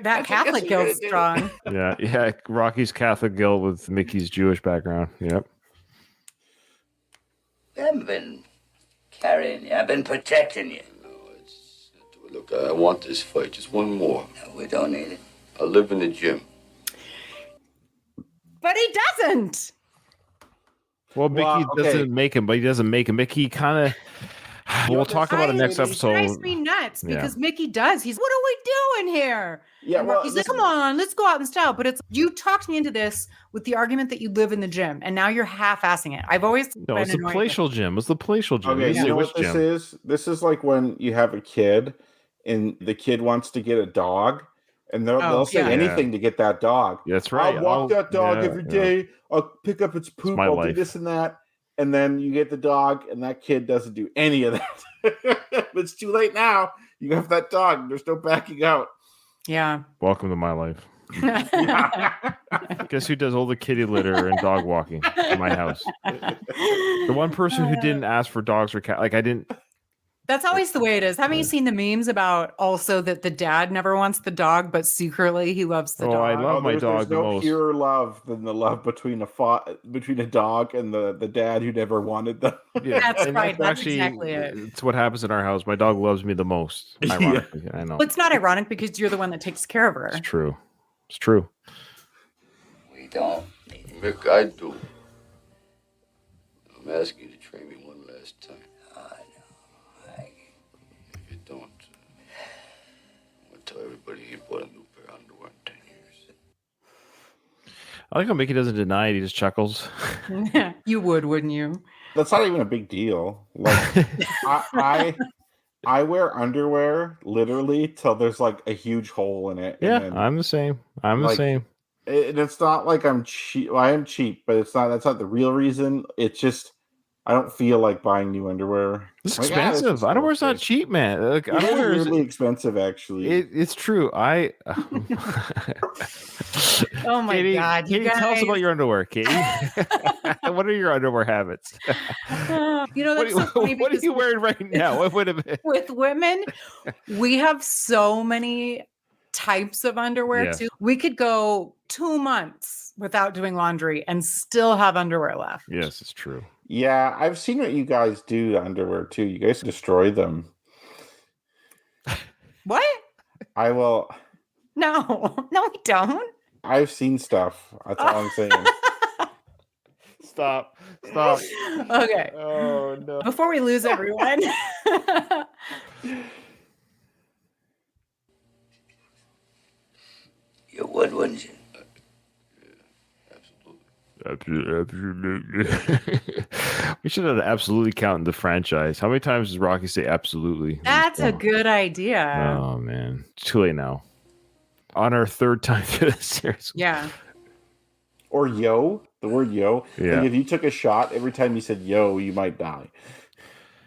C: That Catholic guilt's strong.
B: Yeah. Rocky's Catholic guilt with Mickey's Jewish background. Yep.
F: We haven't been carrying you. I've been protecting you.
A: No, look, I want this fight. Just one more.
F: No, we don't need it.
A: I live in the gym.
C: But he doesn't.
B: Well, Mickey doesn't make him, but he doesn't make him. Mickey kind of. We'll talk about it next episode.
C: It drives me nuts because Mickey does. He's, what are we doing here?
D: Yeah, well,
C: he's like, come on, let's go out in style. But it's you talked me into this with the argument that you live in the gym, and now you're half-assing it. I've always
B: no, it's the palatial gym. It's the palatial gym.
D: Okay, you know what this is? This is like when you have a kid, and the kid wants to get a dog, and they'll say anything to get that dog.
B: That's right.
D: I'll walk that dog every day. I'll pick up its poop. I'll do this and that. And then you get the dog, and that kid doesn't do any of that. But it's too late now. You have that dog. There's no backing out.
C: Yeah.
B: Welcome to my life. Guess who does all the kitty litter and dog walking in my house? The one person who didn't ask for dogs or cat. Like I didn't.
C: That's always the way it is. Haven't you seen the memes about also that the dad never wants the dog, but secretly he loves the dog?
B: I love my dog the most.
D: There's no purer love than the love between a dog and the dad who never wanted them.
B: Yeah,
C: that's right. That's
B: actually,
C: exactly it.
B: It's what happens in our house. My dog loves me the most. Ironically, I know.
C: Well, it's not ironic because you're the one that takes care of her.
B: It's true. It's true.
F: We don't need it.
A: Mick, I do. I'm asking you to train me one last time. If you don't, I'm going to tell everybody you bought a new pair of underwear in 10 years.
B: I like how Mickey doesn't deny it. He just chuckles.
C: You would, wouldn't you?
D: That's not even a big deal. Like I wear underwear literally till there's like a huge hole in it.
B: Yeah,
D: then,
B: I'm the same. I'm the same.
D: And it's not like I'm cheap. Well, I am cheap, but that's not the real reason. It's just I don't feel like buying new underwear.
B: It's
D: Like, this
B: expensive.
D: is
B: Underwear's not
D: okay.
B: cheap, man. Like,
D: It is
B: underwear is
D: weirdly expensive, actually.
B: it's true. I
C: Oh my
B: Katie,
C: God, you
B: Katie, tell us
C: guys.
B: about your underwear, Katie. What are your underwear habits?
C: You know,
B: What,
C: that's so funny
B: what are
C: because
B: you wearing right now? Wait a minute.
C: with women, we have so many types of underwear
B: Yeah.
C: too. We could go 2 months without doing laundry and still have underwear left.
B: Yes, it's true.
D: Yeah, I've seen what you guys do to underwear too. You guys destroy them.
C: What?
D: I will.
C: No, no, we don't.
D: I've seen stuff. That's all I'm saying.
B: Stop.
C: Okay.
B: Oh no.
C: Before we lose everyone.
F: You would, wouldn't you?
B: Absolutely. We should have absolutely count in the franchise. How many times does Rocky say absolutely?
C: That's a good idea.
B: Oh man, it's too late now. On our third time through the series.
C: Yeah.
D: Or yo, the word yo.
B: Yeah.
D: Like if you took a shot, every time you said yo, you might die.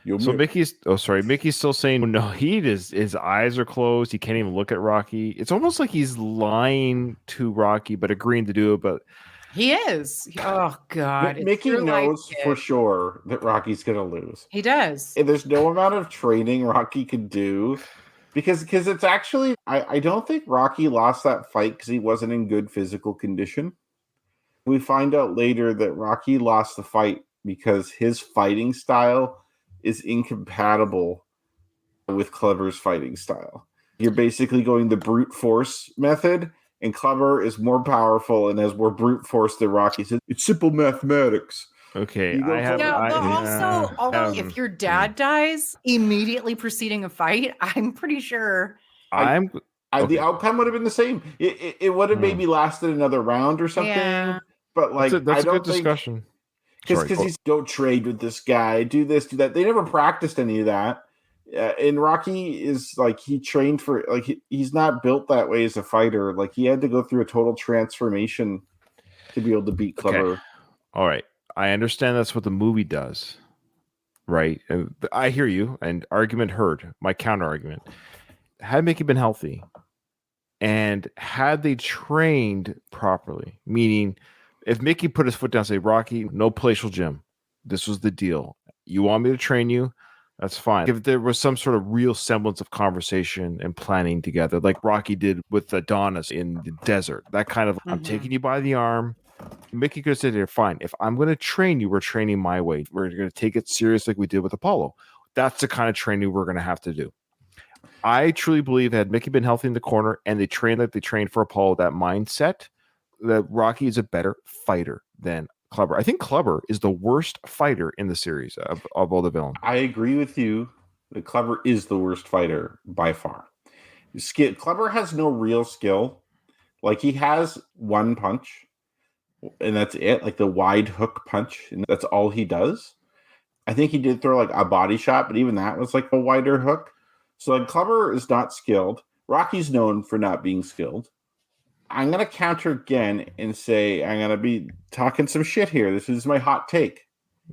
D: Yo,
B: So
D: mi-
B: Mickey's still saying no. His eyes are closed. He can't even look at Rocky. It's almost like he's lying to Rocky, but agreeing to do it. But
C: He is. Oh God. it's
D: Mickey
C: true like
D: knows
C: it.
D: for sure that Rocky's gonna lose.
C: He does.
D: And there's no amount of training Rocky could do because it's actually I don't think Rocky lost that fight because he wasn't in good physical condition. We find out later that Rocky lost the fight because his fighting style is incompatible with Clever's fighting style. You're basically going the brute force method, and Clever is more powerful and has more brute force than Rocky. So it's simple mathematics.
B: okay,
D: You go
B: I have.
C: Yeah,
B: I,
C: but also, if your dad dies immediately preceding a fight, I'm pretty sure.
B: I'm
D: The
B: Okay.
D: outcome would have been the same. It would have maybe lasted another round or something.
C: Yeah.
D: But like,
B: that's
D: I
B: a
D: don't
B: good discussion.
D: because he's don't trade with this guy, do this, do that. They never practiced any of that. And Rocky is like he trained for like he's not built that way as a fighter. Like he had to go through a total transformation to be able to beat Clever.
B: All right, I understand that's what the movie does, right? And I hear you. And argument heard. My counter argument: had Mickey been healthy, and had they trained properly, meaning if Mickey put his foot down and say, Rocky, no palatial gym. This was the deal. You want me to train you? That's fine. If there was some sort of real semblance of conversation and planning together, like Rocky did with Adonis in the desert, that kind of, I'm
C: Mhm.
B: taking you by the arm. Mickey could have said, here, fine. If I'm going to train you, we're training my way. We're going to take it serious like we did with Apollo. That's the kind of training we're going to have to do. I truly believe had Mickey been healthy in the corner and they trained like they trained for Apollo, that mindset, that Rocky is a better fighter than Clubber. I think Clubber is the worst fighter in the series of all the villains.
D: I agree with you that Clever is the worst fighter by far. Clever has no real skill. Like he has one punch, and that's it. Like the wide hook punch, and that's all he does. I think he did throw like a body shot, but even that was like a wider hook. So like Clever is not skilled. Rocky's known for not being skilled. I'm gonna counter again and say I'm gonna be talking some shit here. This is my hot take.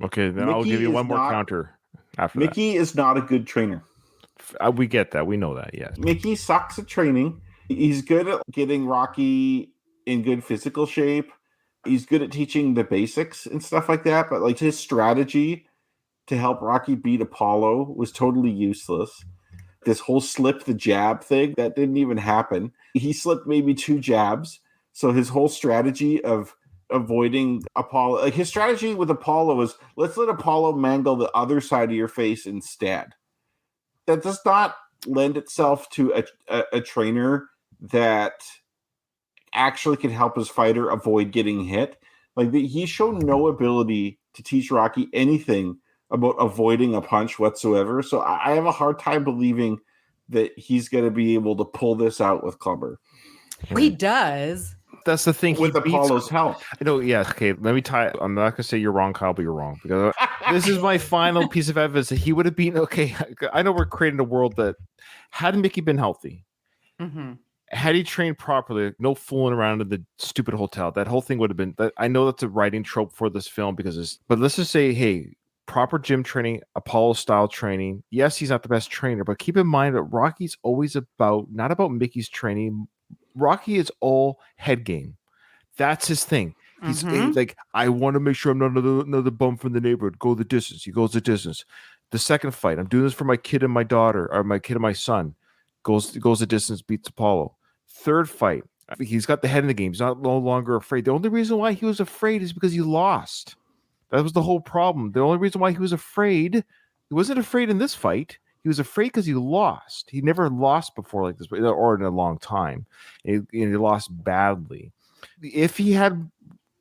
B: Okay, then I'll
D: Mickey
B: give you
D: is
B: one more
D: not-
B: counter after
D: Mickey is not a good trainer.
B: that. We get that. We know that. Yes.
D: Mickey sucks at training. He's good at getting Rocky in good physical shape. He's good at teaching the basics and stuff like that. But like his strategy to help Rocky beat Apollo was totally useless. This whole slip the jab thing, that didn't even happen. He slipped maybe 2 jabs. So his whole strategy of avoiding Apollo, like his strategy with Apollo was let's let Apollo mangle the other side of your face instead. That does not lend itself to a trainer that actually can help his fighter avoid getting hit. Like he's shown no ability to teach Rocky anything about avoiding a punch whatsoever. So I have a hard time believing that he's going to be able to pull this out with Clubber
C: He does.
B: That's the thing.
D: with
B: he beats-
D: Apollo's help.
B: No, yeah, okay. Let me tie. I'm not gonna say you're wrong, Kyle, but you're wrong because this is my final piece of evidence that he would have been okay. I know we're creating a world that had Mickey been healthy,
C: Mhm.
B: had he trained properly, no fooling around in the stupid hotel, that whole thing would have been. I know that's a writing trope for this film because it's. But let's just say, hey, proper gym training, Apollo style training. Yes, he's not the best trainer, but keep in mind that Rocky's always not about Mickey's training. Rocky is all head game. That's his thing. He's like, I want to make sure I'm not another bum from the neighborhood. Go the distance. He goes the distance. The second fight, I'm doing this for my kid and my daughter, or my kid and my son. Goes the distance, beats Apollo. Third fight, he's got the head in the game. He's no longer afraid. The only reason why he was afraid is because he lost. That was the whole problem. The only reason why he was afraid, he wasn't afraid in this fight. He was afraid because he lost. He never lost before like this, or in a long time. He lost badly. If he had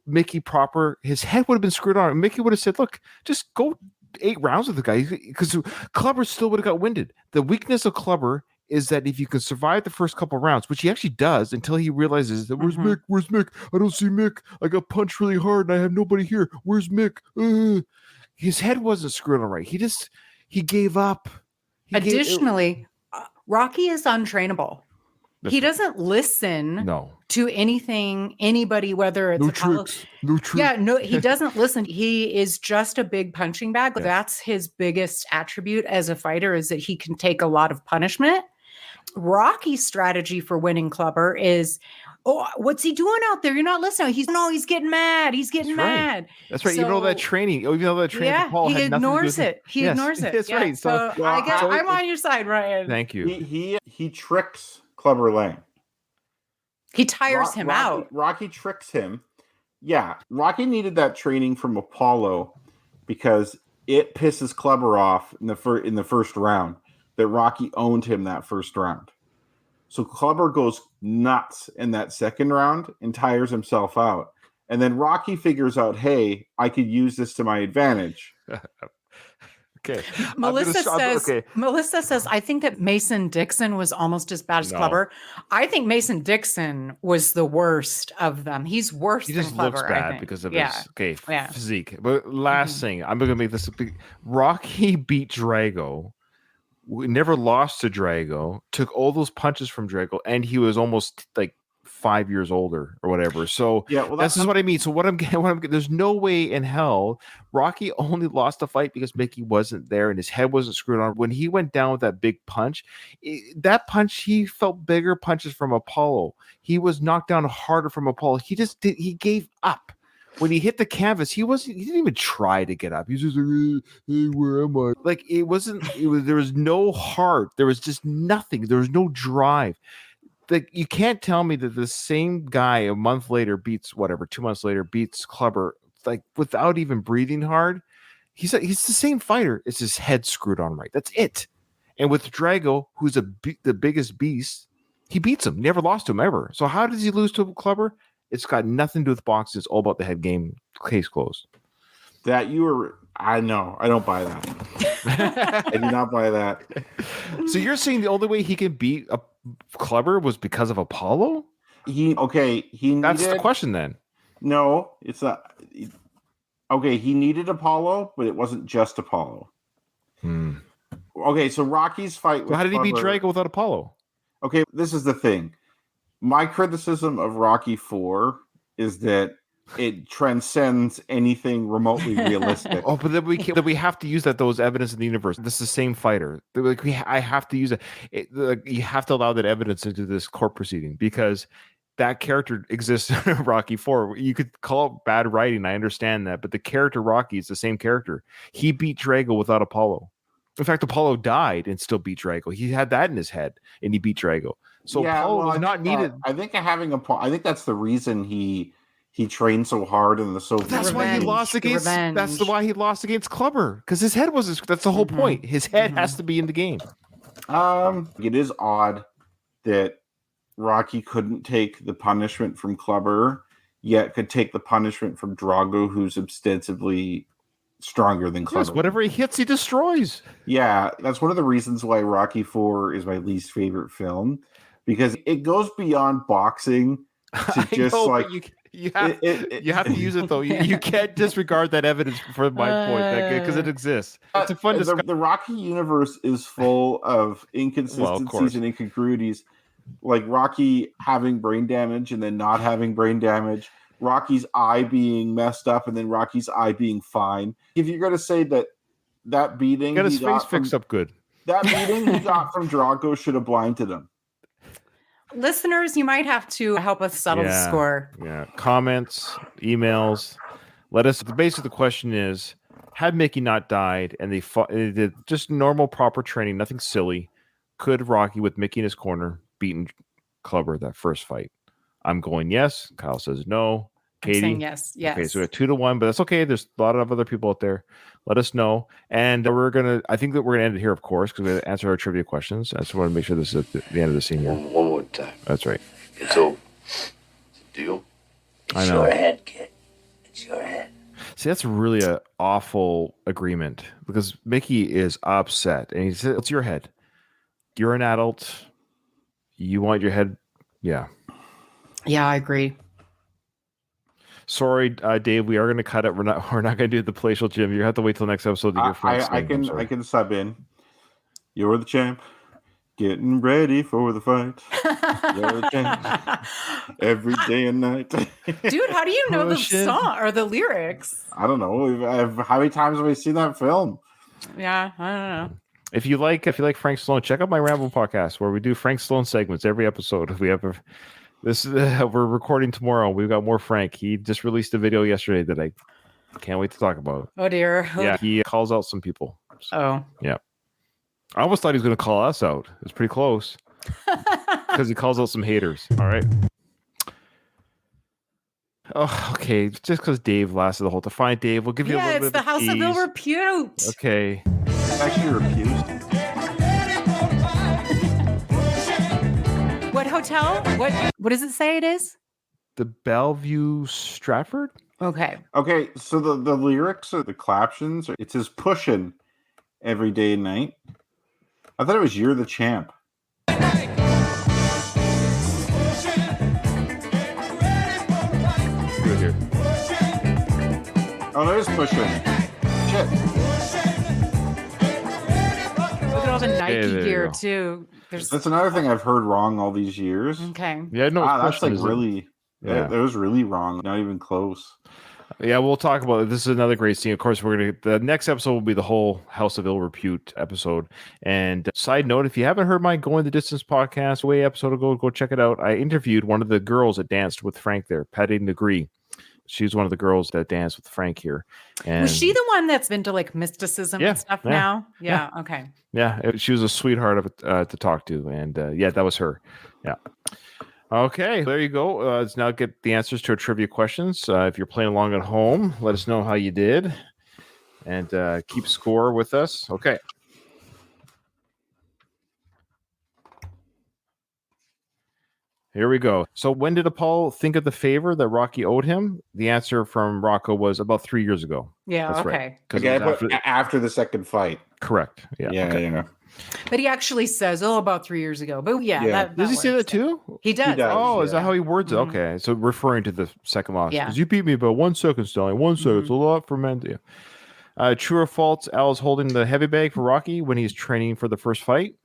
B: Mickey proper, his head would have been screwed on. Mickey would have said, look, just go 8 rounds with the guy, because Clubber still would have got winded. The weakness of Clubber is that if you can survive the first couple rounds, which he actually does until he realizes that where's Mick? I don't see Mick. I got punched really hard and I have nobody here. Where's Mick? His head wasn't screwed on right. He gave up.
C: Additionally, Rocky is untrainable. He doesn't listen to anything, anybody, whether it's
B: no tricks.
C: Yeah, no, he doesn't listen. He is just a big punching bag. Yeah. That's his biggest attribute as a fighter, is that he can take a lot of punishment. Rocky's strategy for winning Clubber is, oh, what's he doing out there? You're not listening. He's getting mad. He's getting mad.
B: That's right. So, even though that training, Paul
C: he ignores it. He ignores it.
B: That's right.
C: So I'm on your side, Ryan.
B: Thank you.
D: He tricks Clubber Lang.
C: He tires him out.
D: Rocky tricks him. Yeah, Rocky needed that training from Apollo because it pisses Clubber off in the first round that Rocky owned him that first round. So Clubber goes nuts in that second round and tires himself out. And then Rocky figures out, hey, I could use this to my advantage.
B: Okay.
C: Melissa says, I think that Mason Dixon was almost as bad as Clubber. I think Mason Dixon was the worst of them. He's worse than Clubber. He just looks
B: bad because of his physique. But last thing, I'm going to make this a big... Rocky beat Drago. We never lost to Drago, took all those punches from Drago, and he was almost like 5 years older or whatever. So this is what I mean. So what I'm getting, there's no way in hell Rocky only lost the fight because Mickey wasn't there and his head wasn't screwed on. When he went down with that big punch, he felt bigger punches from Apollo. He was knocked down harder from Apollo. He gave up. When he hit the canvas, he didn't even try to get up. He was just like, hey, where am I? Like, there was no heart. There was just nothing. There was no drive. Like, you can't tell me that the same guy a month later beats 2 months later beats Clubber, like, without even breathing hard. He's the same fighter. It's his head screwed on right. That's it. And with Drago, who's the biggest beast, he beats him. Never lost to him ever. So how does he lose to Clubber? It's got nothing to do with boxing. It's all about the head game. Case closed.
D: I know. I don't buy that. I do not buy that.
B: So you're saying the only way he can beat a Clubber was because of Apollo?
D: That's
B: the question then.
D: No, it's not. Okay, he needed Apollo, but it wasn't just Apollo. Okay, so Rocky's fight.
B: So how did he beat Drago without Apollo?
D: Okay, this is the thing. My criticism of Rocky IV is that it transcends anything remotely realistic.
B: Oh, but then we have to use those evidence in the universe. This is the same fighter. I have to use it. You have to allow that evidence into this court proceeding because that character exists in Rocky IV. You could call it bad writing. I understand that, but the character Rocky is the same character. He beat Drago without Apollo. In fact, Apollo died and still beat Drago. He had that in his head, and he beat Drago. So Apollo was not needed.
D: I think I think that's the reason he trained so hard in the Soviet.
B: That's why he lost against. That's why he lost against Clubber because his head was. That's the whole point. His head has to be in the game.
D: It is odd that Rocky couldn't take the punishment from Clubber, yet could take the punishment from Drago, who's ostensibly stronger than Clubber.
B: Yes, whatever he hits, he destroys.
D: Yeah, that's one of the reasons why Rocky IV is my least favorite film, because it goes beyond boxing to just
B: you have to use it though. You can't disregard that evidence for my point because it exists. It's a fun discussion.
D: The Rocky universe is full of inconsistencies and incongruities, like Rocky having brain damage and then not having brain damage. Rocky's eye being messed up and then Rocky's eye being fine. If you're going to say that beating
B: Got his
D: he
B: face
D: got from,
B: fixed up good.
D: that beating he got from Drago should have blinded him.
C: Listeners, you might have to help us settle the
B: Yeah.
C: score.
B: Yeah. Comments, emails. Let us. The base of the question is: had Mickey not died and they fought, they did just normal, proper training, nothing silly, could Rocky, with Mickey in his corner, beaten Clubber that first fight? I'm going yes. Kyle says no.
C: I'm
B: Katie,
C: saying yes. Yes.
B: Okay, so we have 2-1, but that's okay. There's a lot of other people out there. Let us know, and I think that we're gonna end it here, of course, because we have to answer our trivia questions. I just want to make sure this is at the end of the senior.
A: One more time.
B: That's right.
A: It's over. It's a deal.
B: I
F: It's
B: know.
F: your head, kid. It's your head.
B: See, that's really an awful agreement because Mickey is upset, and he said, "It's your head. You're an adult. You want your head." Yeah.
C: Yeah, I agree.
B: Sorry, Dave. We are going to cut it. We're not going to do the palatial gym. You have to wait till next episode to get Frank's
D: I
B: name. I'm sorry.
D: can sub in. You're the champ. Getting ready for the fight. You're the champ. Every day and night.
C: Dude, how do you know the
B: Push it.
C: song or the lyrics?
D: I don't know. How many times have we seen that film?
C: Yeah, I don't know.
B: If you like Frank Stallone, check out my Ramble podcast where we do Frank Stallone segments every episode. We have we're recording tomorrow. We've got more Frank. He just released a video yesterday that I can't wait to talk about.
C: Oh dear.
B: Yeah, he calls out some people.
C: Oh.
B: Yeah. I almost thought he was going to call us out. It was pretty close because he calls out some haters. All right. Oh, okay. Just because Dave lasted the whole time. Fine, Dave. We'll give you a
C: Yeah,
B: little
C: it's
B: bit
C: the House of Ill Repute.
B: Okay.
D: It's actually refused.
C: What hotel? What does it say it is?
B: The Bellevue Stratford?
C: Okay.
D: Okay, so the lyrics or the claptions, it says pushing every day and night. I thought it was you're the champ.
B: Good here.
D: Oh, there's pushing. Shit.
C: Look at all the Nike
B: there you
C: gear
B: go.
C: too. There's
D: That's another thing I've heard wrong all these years.
C: okay.
B: Yeah, no,
D: That's like
B: really.
D: really.
B: Yeah.
D: That was really wrong. Not even close.
B: Yeah, we'll talk about it. This is another great scene. Of course, the next episode will be the whole House of Ill Repute episode. And side note, if you haven't heard my Going the Distance podcast way episode ago, go check it out. I interviewed one of the girls that danced with Frank there, Patty Negree. She's one of the girls that danced with Frank here. And
C: Was she the one that's been to like mysticism
B: Yeah,
C: and stuff
B: yeah,
C: now? Yeah. Okay.
B: Yeah, she was a sweetheart of to talk to, and yeah, that was her. Yeah. Okay, there you go. Let's now get the answers to our trivia questions. If you're playing along at home, let us know how you did, and keep score with us. Okay. Here we go. So, when did Apollo think of the favor that Rocky owed him? The answer from Rocco was about 3 years ago.
C: Yeah.
B: That's
C: okay.
B: right. 'Cause
D: Okay,
B: it was
D: after the second fight.
B: correct. Yeah.
D: Yeah,
B: okay.
D: yeah.
C: But he actually says, "Oh, about 3 years ago." But yeah,
D: Yeah.
C: that
B: Does he say that
C: works.
B: too?
C: He does.
D: does.
B: Oh, is that
D: yeah.
B: how he words it?
C: Mhm.
B: Okay, so referring to the second loss.
C: Yeah.
B: Because you beat me by 1 second, Stallion. 1 second. It's a lot for men. Yeah. True or false? Al is holding the heavy bag for Rocky when he's training for the first fight.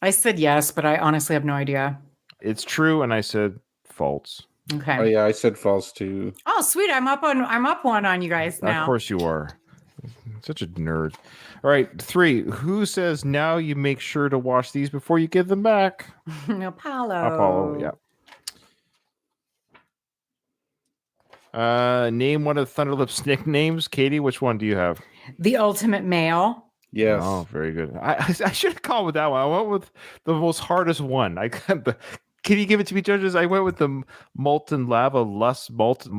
C: I said yes, but I honestly have no idea.
B: It's true, and I said false.
C: Okay.
D: Oh yeah, I said false too.
C: Oh, sweet. I'm up one on you guys now.
B: Of course you are. Such a nerd. All right, 3. Who says now you make sure to wash these before you give them back?
C: Apollo.
B: Apollo. Yeah. Name one of Thunderlip's nicknames. Katie, which one do you have?
C: The ultimate male.
D: Yes.
B: Oh, very good. I should have gone with that one. I went with the most hardest one. I got the. Can you give it to me, judges? I went with the molten lava lust, molten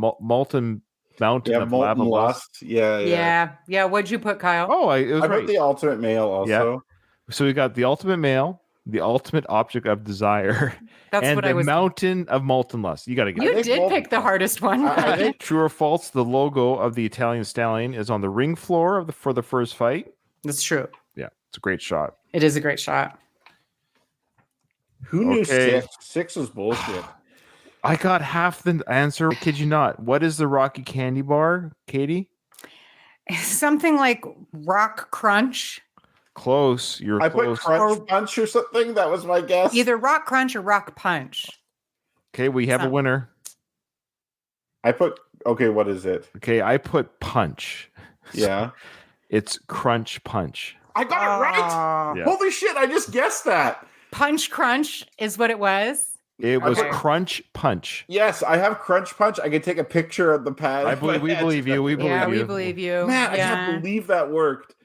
B: mountain
D: Yeah,
B: of lava
D: molten
B: lust.
D: lust. Yeah, yeah.
C: Yeah. What'd you put, Kyle?
B: Oh, it was
D: I
B: right.
D: put the ultimate male also.
B: So we got the ultimate male, the ultimate object of desire,
C: That's
B: and
C: what
B: the
C: I was.
B: mountain of molten lust. You got to get
C: You
B: it.
D: think
C: did
D: both-
C: pick the hardest one.
D: I think
B: True or false? The logo of the Italian stallion is on the ring floor for the first fight.
C: That's true.
B: Yeah, it's a great shot.
C: It is a great shot.
D: who knew
B: Okay.
D: 6? 6 was bullshit.
B: I got half the answer. I kid you not. What is the Rocky candy bar, Katie?
C: Something like Rock Crunch.
B: Close. You're
D: I put
B: close.
D: crunch punch or something. That was my guess.
C: Either Rock Crunch or Rock Punch.
B: Okay, we have a
C: Some-
B: winner.
D: I put okay. What is it?
B: Okay, I put punch.
D: Yeah,
B: It's crunch punch.
D: I got it right.
B: Yeah.
D: Holy shit! I just guessed that.
C: Punch Crunch is what it was.
B: It was
C: Okay.
B: crunch punch.
D: Yes, I have Crunch Punch. I can take a picture of the pad.
B: I believe we believe you. We
C: Yeah,
B: believe
C: we
B: you.
C: believe you.
D: Man, I
C: yeah.
D: can't believe that worked.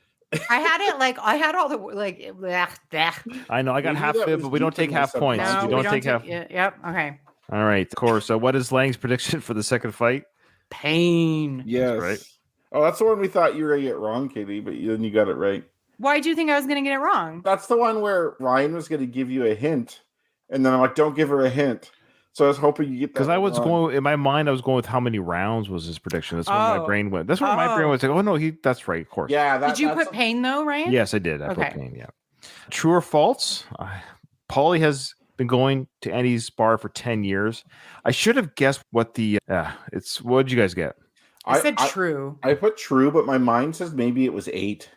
C: I had it like I had all the like. bleh.
B: I know I got
D: We knew
B: half
D: that
B: of it,
D: was
B: but we don't
D: deep in
B: take
D: the
B: half points.
D: subconscious.
C: No,
B: we don't take half.
C: Yep. Okay.
B: All right, of course. So, what is Lang's prediction for the second fight?
C: Pain.
D: Yes.
B: right.
D: Oh, that's the one we thought you were gonna get wrong, Katie, but then you got it right.
C: Why do you think I was going to get it wrong?
D: That's the one where Ryan was gonna give you a hint, and then I'm like, "Don't give her a hint." So I was hoping you get that.
B: Because I was
D: wrong.
B: going in my mind, I was going with how many rounds was his prediction. That's where my
C: Oh.
B: brain went. That's where my brain
C: Oh.
B: was like, oh no, that's right, of course.
D: Yeah.
C: Did you
D: that's
C: put pain though, Ryan?
B: Yes, I did. I
C: Okay.
B: put pain. Yeah. True or false? Paulie has been going to Eddie's bar for 10 years. I should have guessed what the it's. What did you guys get?
C: I said true.
D: I put true, but my mind says maybe it was 8.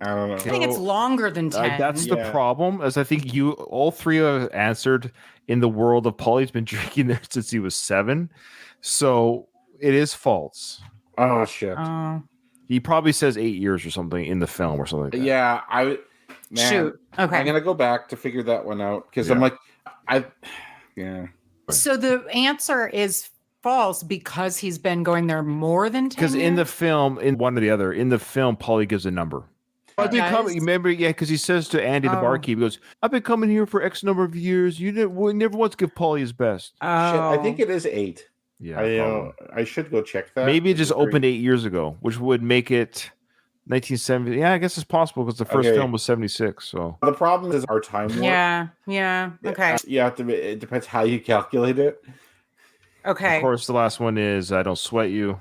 D: I don't know.
C: I think it's longer than 10.
B: That's the
D: Yeah.
B: problem, as I think you all three have answered in the world of Paulie's been drinking there since he was 7. So it is false.
D: Oh shit.
C: Oh,
B: He probably says 8 years or something in the film or something like that.
D: Yeah, man,
C: shoot. Okay.
D: I'm gonna go back to figure that one out because I'm
B: Yeah.
D: like, yeah.
C: So the answer is false because he's been going there more than 10
B: Because in the
C: years?
B: film, in one or the other, in the film, Paulie gives a number. I've been
C: Does?
B: coming. Remember, yeah, because he says to Andy, the
C: Oh.
B: barkeep, he goes, "I've been coming here for X number of years. You never once give Paulie his best."
D: Shit, I think
C: Oh.
D: it is 8.
B: Yeah,
D: I
B: probably.
D: I should go check that.
B: Maybe it just
D: Agree.
B: opened 8 years ago, which would make it 1970. Yeah, I guess it's possible because the first
D: Okay.
B: film was 76. So
D: The problem is our time warp.
C: Yeah. Okay.
D: You have to. It depends how you calculate it.
C: Okay.
B: of course, the last one is "I Don't Sweat You."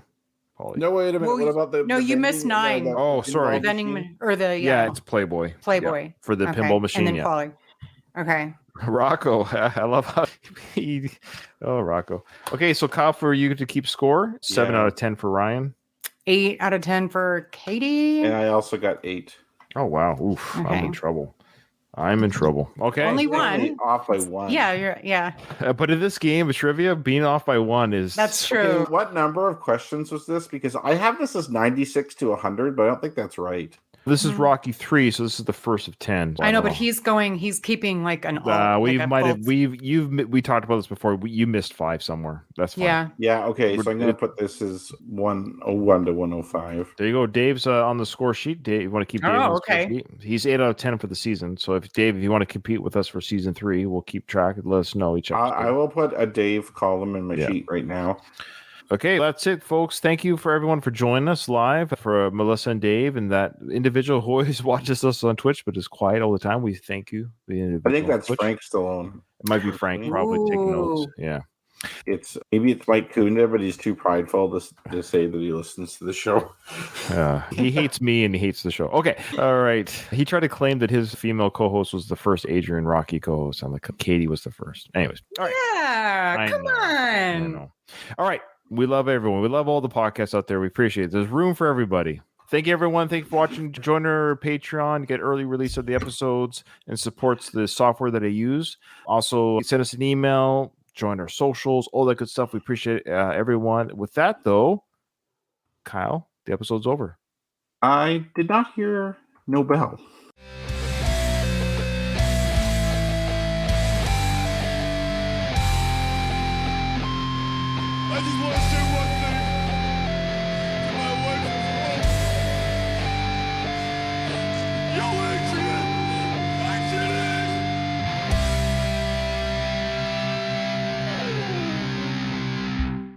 B: Paulie.
D: No, wait a minute.
C: Well,
D: what about the?
C: no,
D: the
C: you missed
D: vending-
C: 9.
B: Oh, sorry.
C: The vending or the
B: Yeah, it's Playboy.
C: Playboy.
B: Yeah, for the
C: Okay.
B: pinball machine.
C: And then
B: Yeah.
C: Paulie. Okay.
B: Rocco, I love how he. Oh, Rocco. Okay, so Kyle, for you to keep score, 7
D: Yeah.
B: out of 10 for Ryan.
C: 8 out of 10 for Katie.
D: And I also got 8.
B: Oh wow, oof! I'm
C: Okay.
B: in trouble. I'm in trouble. Okay,
C: Only
D: Only
C: one.
D: off by 1.
C: Yeah.
B: but in this game of trivia, being off by 1 is
C: That's
D: Okay,
C: true.
D: what number of questions was this? Because I have this as 96 to 100, but I don't think that's right.
B: This is Rocky 3, so this is the first of 10.
C: I know, but he's keeping like an
B: we
C: like a
B: might have
C: full-
B: we talked about this before. You missed 5 somewhere. That's fine.
C: Yeah.
D: Yeah. Okay. So I'm going to put this as 101 to 105.
B: There you go. Dave's on the score sheet. Dave, you want to keep Dave
C: Oh,
B: on the score
C: okay.
B: sheet? He's 8 out of 10 for the season. So if you want to compete with us for season 3, we'll keep track and let us know each
D: I
B: episode.
D: will put a Dave column in my
B: Yeah.
D: sheet right now.
B: Okay, that's it, folks. Thank you for everyone for joining us live, for Melissa and Dave, and that individual who always watches us on Twitch but is quiet all the time. We thank you. The
D: I
B: individual
D: think
B: on
D: that's
B: Twitch.
D: Frank Stallone.
B: It might be Frank, probably taking notes.
C: Ooh.
B: Yeah.
D: It's maybe it's Mike Kunda, but he's too prideful to say that he listens to the show.
B: He hates me and he hates the show. Okay. All right. He tried to claim that his female co-host was the first Adrian Rocky co-host. I'm like, Katie was the first. Anyways. All right.
C: Yeah.
B: I
C: Come
B: know. I
C: on.
B: know. All right. We love everyone. We love all the podcasts out there. We appreciate it. There's room for everybody. Thank you, everyone. Thank you for watching. Join our Patreon, get early release of the episodes, and supports the software that I use. Also, send us an email, join our socials, all that good stuff. We appreciate everyone. With that, though, Kyle, the episode's over.
D: I did not hear no bell.
G: I just want to